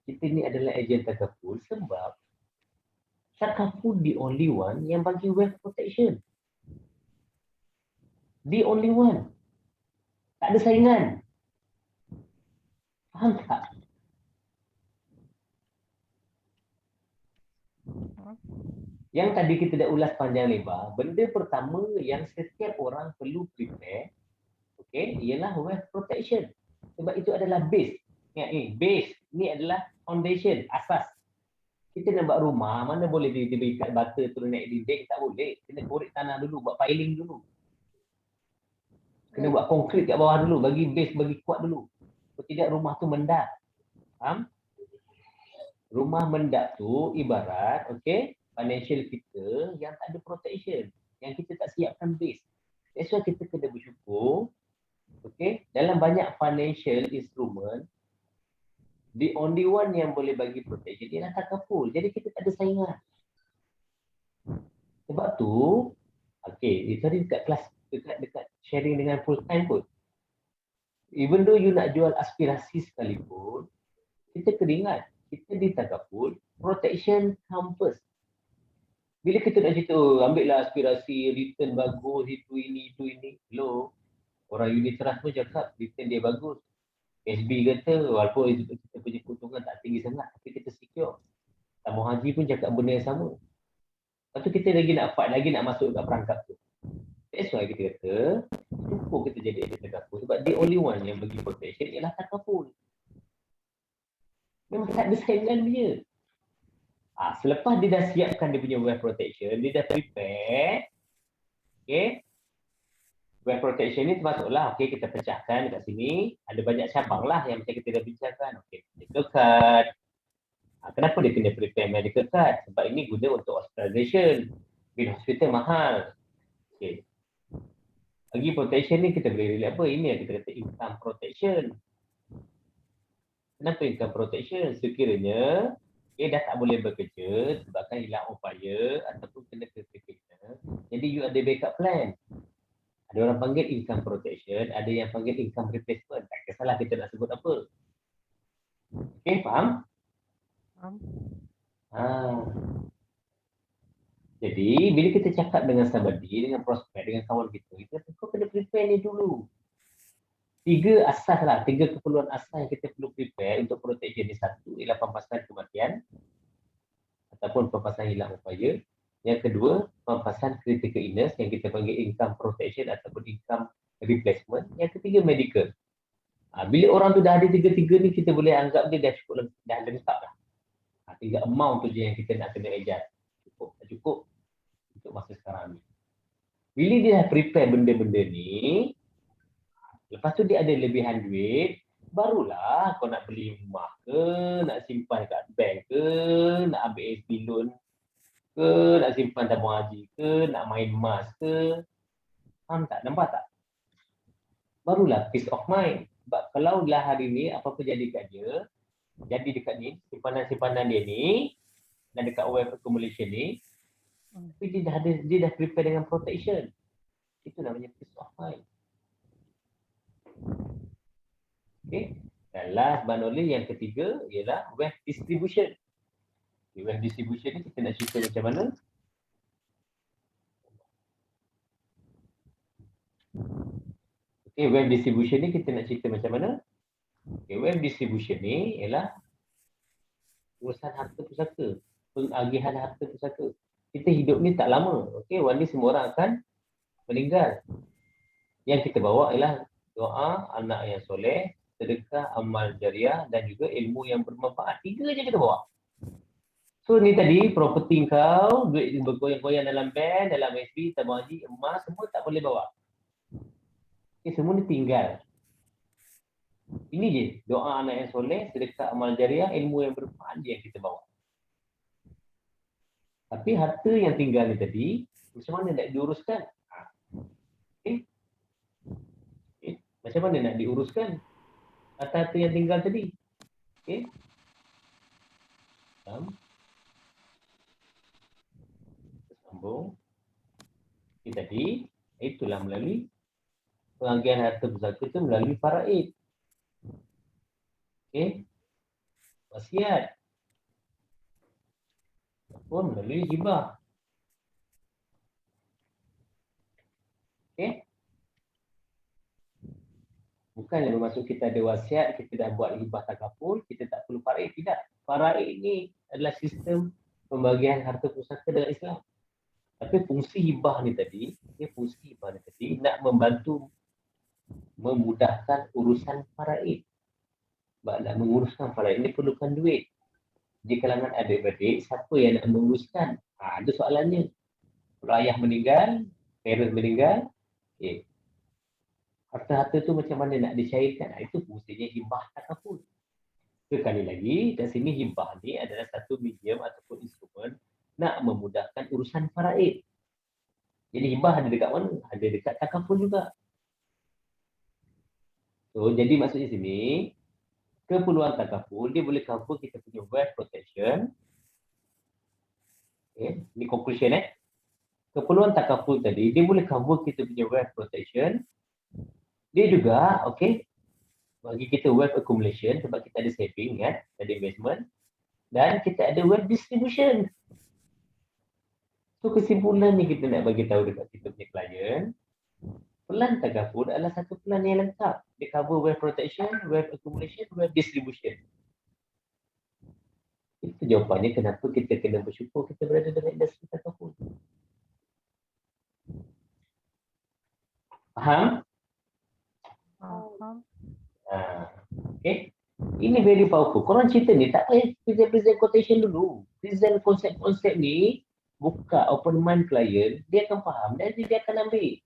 Kita ni adalah ejen takaful sebab takaful the only one yang bagi wealth protection. The only one. Tak ada saingan. Faham tak? Yang tadi kita dah ulas panjang lebar, benda pertama yang setiap orang perlu prepare, ialah wealth protection. Sebab itu adalah base. Ingat ni, base ni adalah foundation, asas. Kita nak buat rumah, mana boleh tiba-tiba ikat bata turun naik dinding, tak boleh. Kena korek tanah dulu, buat piling dulu. Kena buat konkrit kat bawah dulu, bagi base, bagi kuat dulu. Kalau tidak rumah tu mendap. Faham? Rumah mendap tu ibarat, financial kita yang tak ada protection, yang kita tak siapkan base. That's why kita kena bersyukur, dalam banyak financial instrument, the only one yang boleh bagi protection ialah takaful. Jadi kita tak ada saingan. Sebab tu, tadi dekat kelas, dekat sharing dengan full time pun, even though you nak jual aspirasi sekalipun, kita kena ingat, kita di takaful, protection come first. Bila kita nak cerita, ambil lah aspirasi, return bagus, itu ini. Hello, orang unit trust pun cakap, return dia bagus. SB kata, walaupun kita punya keuntungan tak tinggi sangat, tapi kita secure. Tamu Haji pun cakap benda yang sama. Lepas tu kita lagi nak fight, lagi nak masuk kat perangkap tu. That's why kita kata, cukup kita jadi agent takaful. Sebab the only one yang bagi protection ialah takaful. Memang tak ada saingan dia. Selepas dia dah siapkan dia punya wealth protection, dia dah prepare. Okay. Wealth protection ni termasuklah, okay, kita pecahkan dekat sini. Ada banyak cabang lah yang macam kita dah bincangkan. Okay, medical card. Kenapa dia kena prepare medical card? Sebab ini guna untuk hospitalization. Bil hospital mahal. Okay. Bagi protection ni kita boleh relate apa? Ini yang kita kata income protection. Kenapa income protection? Sekiranya dia dah tak boleh bekerja sebabkan hilang upaya ataupun kena critical illness, jadi you ada backup plan. Ada orang panggil income protection, ada yang panggil income replacement. Tak kisahlah kita nak sebut apa. Okay, faham? Jadi, bila kita cakap dengan somebody, dengan prospek, dengan kawan kita kata, kau kena prepare ni dulu. 3 asas lah, 3 keperluan asas yang kita perlu prepare untuk protection ni. Satu ialah pampasan kematian ataupun pampasan hilang upaya. Yang kedua, pampasan critical illness yang kita panggil income protection ataupun income replacement. Yang ketiga, medical. Bila orang tu dah ada 3-3 ni, kita boleh anggap dia dah cukup, dah lengkap dah. Tinggal amount tu je yang kita nak kena adjust. Cukup, tak cukup untuk masa sekarang ni. Bila dia dah prepare benda-benda ni, lepas tu dia ada lebihan duit, barulah kau nak beli rumah ke, nak simpan kat bank ke, nak ambil SB loan ke, nak simpan tabung haji ke, nak main emas ke. Faham tak? Nampak tak? Barulah peace of mind. Sebab kalau lah hari ni apa-apa jadi kat dia, jadi dekat ni, simpanan-simpanan dia ni, dan dekat wealth accumulation ni, tapi dia dah prepare dengan protection. Itu namanya peace of mind. Okay. Dan last but not least, yang ketiga ialah wealth distribution. Okay, wealth distribution ni kita nak cerita macam mana? Okay, wealth distribution ni kita nak cerita macam mana? Okay, wealth distribution ni ialah urusan harta pusaka, pengagihan harta pusaka. Kita hidup ni tak lama. Okay, one day semua orang akan meninggal. Yang kita bawa ialah doa, anak yang soleh, sedekah, amal jariah dan juga ilmu yang bermanfaat. 3 je kita bawa. So ni tadi property kau, duit bergoyang-goyang dalam bank, dalam SB, tabung haji, emas, semua tak boleh bawa. Okay, semua ni tinggal. Ini je, doa anak yang soleh, sedekah, amal jariah, ilmu yang bermanfaat je yang kita bawa. Tapi harta yang tinggal ni tadi, macam mana nak diuruskan? Okay. Okay. Macam mana nak diuruskan harta-harta yang tinggal tadi? Okay. Sambung. Okay, tadi, itulah melalui pengagihan harta pusaka itu melalui faraid. Okay. Wasiat. Ataupun melalui hibah. Okay. Bukannya bermaksud kita ada wasiat, kita dah buat hibah takaful, kita tak perlu faraid. Tidak. Faraid ini adalah sistem pembagian harta pusaka dalam Islam. Tapi fungsi hibah ni tadi, nak membantu memudahkan urusan faraid. Sebab nak menguruskan faraid ini perlukan duit. Di kalangan adik-beradik, siapa yang nak menguruskan? Itu soalannya. Kalau ayah meninggal, parent meninggal, okay. Harta-harta tu macam mana nak dicairkan? Itu fungsinya hibah takaful. Sekali lagi, kat sini hibah ni adalah satu medium ataupun instrumen nak memudahkan urusan faraid. Jadi hibah ada dekat mana? Ada dekat takaful juga. So, jadi maksudnya sini, keperluan takaful, dia boleh cover kita punya wealth protection. Okay, ini conclusion Keperluan takaful tadi, dia boleh cover kita punya wealth protection. Dia juga, okay, bagi kita wealth accumulation sebab kita ada saving, ada investment. Dan kita ada wealth distribution. So kesimpulan ni kita nak bagi tahu dekat kita punya klien, pelan takaful adalah satu pelan yang lengkap. Dia cover wealth protection, wealth accumulation, wealth distribution. Itu jawapannya kenapa kita kena bersyukur kita berada dalam industri takaful. Faham? Okay. Ini very powerful. Korang cerita ni tak payah present quotation dulu. present konsep-konsep ni, buka open mind client, dia akan faham dan dia akan ambil.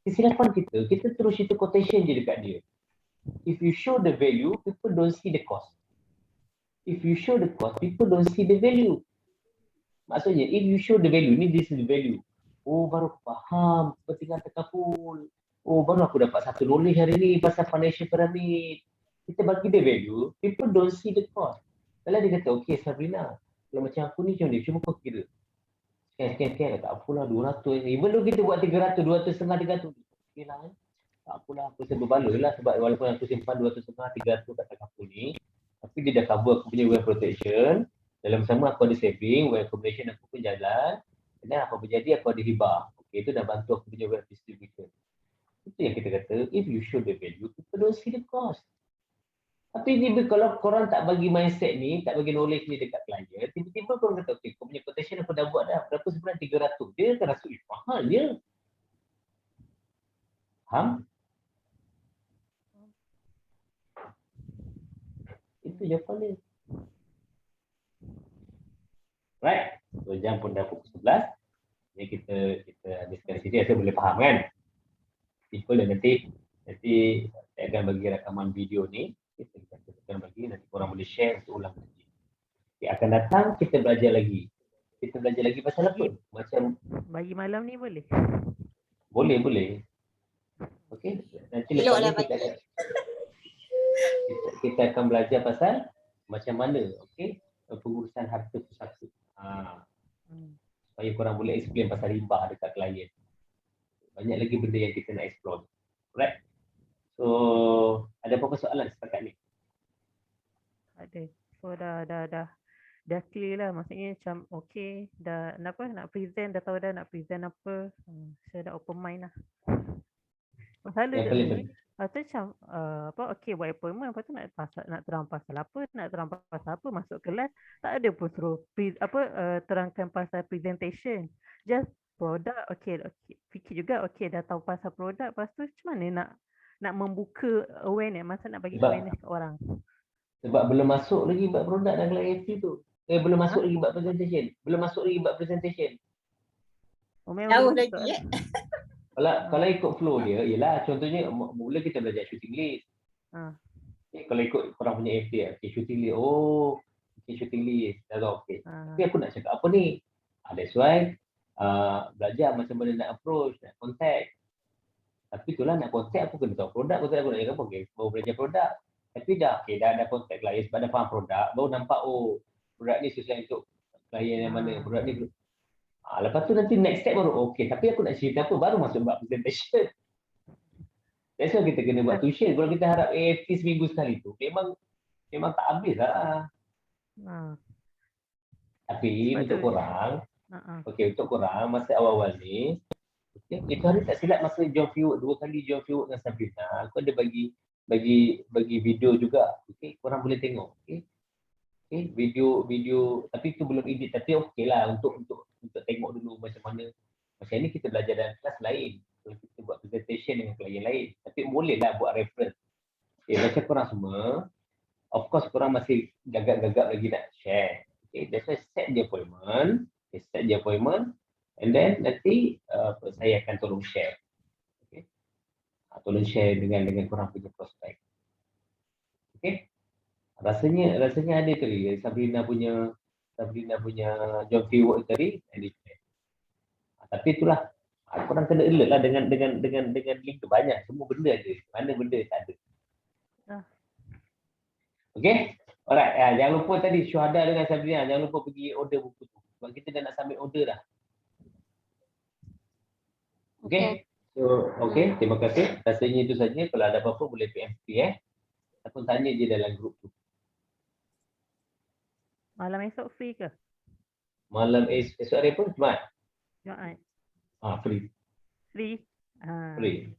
Kesilapan kita terus cerita quotation je dekat dia. If you show the value, people don't see the cost. If you show the cost, people don't see the value. Maksudnya, if you show the value, ni this is the value. Oh, baru faham kepentingan takaful. Oh, baru aku dapat satu knowledge hari ni pasal financial pyramid. Kita bagi dia value, people don't see the cost. Kalau dia kata, okay Sabrina, kalau macam aku ni macam ni, cuba kau kira. Scan, tak apalah 200. Even though kita buat 300, 200, 300. Okay lah. Tak apalah, aku rasa berbaloi lah sebab walaupun aku simpan 200, 300 kat takaful ni, tapi dia dah cover aku punya wealth protection. Dalam sama aku ada saving, wealth accumulation aku pun jalan. Dan apa berjadi aku ada hibah. Okay, itu dah bantu aku punya wealth distribution. Itu yang kita kata, if you show the value, people don't see the cost. Tapi kalau korang tak bagi mindset ni, tak bagi knowledge ni dekat klien, tiba-tiba korang kata, okay, kau punya quotation aku dah buat dah, berapa sebenarnya 300. Dia akan rasa, mahal je. Faham? Itu jawapan dia. Right? So, jam pun dah pukul 11. Jadi kita habiskan sini, saya boleh faham kan? Simple dan nanti saya akan bagi rakaman video ni. Kita akan bagi, nanti korang boleh share untuk ulang lagi. Okay, akan datang kita belajar lagi. Kita belajar lagi pasal apa? Macam Bagi malam ni boleh? boleh. Okey, nanti lepas ni kita akan belajar pasal macam mana, okey, pengurusan harta pusaka. Supaya korang boleh explain pasal riba dekat klien. Banyak lagi benda yang kita nak explore. Alright. So, ada apa-apa soalan setakat ni? Ada. So dah clear lah. Maksudnya macam okay, dah nak present, dah tahu dah nak present apa. Saya dah open mind lah. Masalah Yang je paling sebenarnya. Lepas tu macam okay buat appointment, lepas tu nak terang pasal apa, nak terang pasal apa, masuk kelas tak ada pun suruh terangkan pasal presentation. Just produk, okay. Fikir juga okay dah tahu pasal produk, lepas tu macam mana nak membuka awareness, masa nak bagi awareness ke orang. Sebab belum masuk lagi buat produk dan klien tu. Belum masuk lagi buat presentation. Oh, memang Jauh belum lagi masuk, Kalau ikut flow dia, ialah contohnya mula kita belajar shooting list. Kalau ikut korang punya FD, okay, shooting list. Oh, okay, shooting list. Dah tahu, okay. Tapi aku nak cakap apa ni? That's why belajar macam mana nak approach, nak contact. Tapi itulah nak contact, aku kena tahu produk, aku tak nak guna apa. Okay, baru belajar produk. Tapi dah contact klien sebab dah faham produk, baru nampak produk ni sesuai untuk klien yang mana, produk ni. Lepas tu nanti next step baru tapi aku nak cerita apa, baru masuk buat presentation. That's why kita kena buat tuition. Kalau kita harap AFT seminggu sekali tu, memang tak habis lah. Tapi untuk korang, untuk korang masa awal-awal ni, itu hari tak silap masa join view 2 kali join view dengan Sabrina, aku ada bagi video juga. Korang boleh tengok. Video tapi itu belum edit, tapi lah untuk tengok dulu macam mana. Macam ni kita belajar dalam kelas lain. Kalau kita buat presentation dengan klien lain, tapi bolehlah buat reference. Macam korang semua, of course korang masih gagap-gagap lagi nak share. That's why set the appointment, and then nanti saya akan tolong share. Tolong share dengan korang punya prospek. Rasanya ada tadi Sabrina punya job keyword tadi, tapi itulah korang kena alert lah dengan link tu banyak, semua benda ada, mana benda tak ada. Okay, alright. Jangan lupa tadi Syuhada dengan Sabrina, jangan lupa pergi order buku tu sebab kita dah nak submit order dah. Okay. So, terima kasih. Rasanya itu saja. Kalau ada apa-apa boleh PM ataupun tanya je dalam grup tu. Malam esok free ke? Malam esok hari pun Jumaat. Jumaat. Free. Free. Free.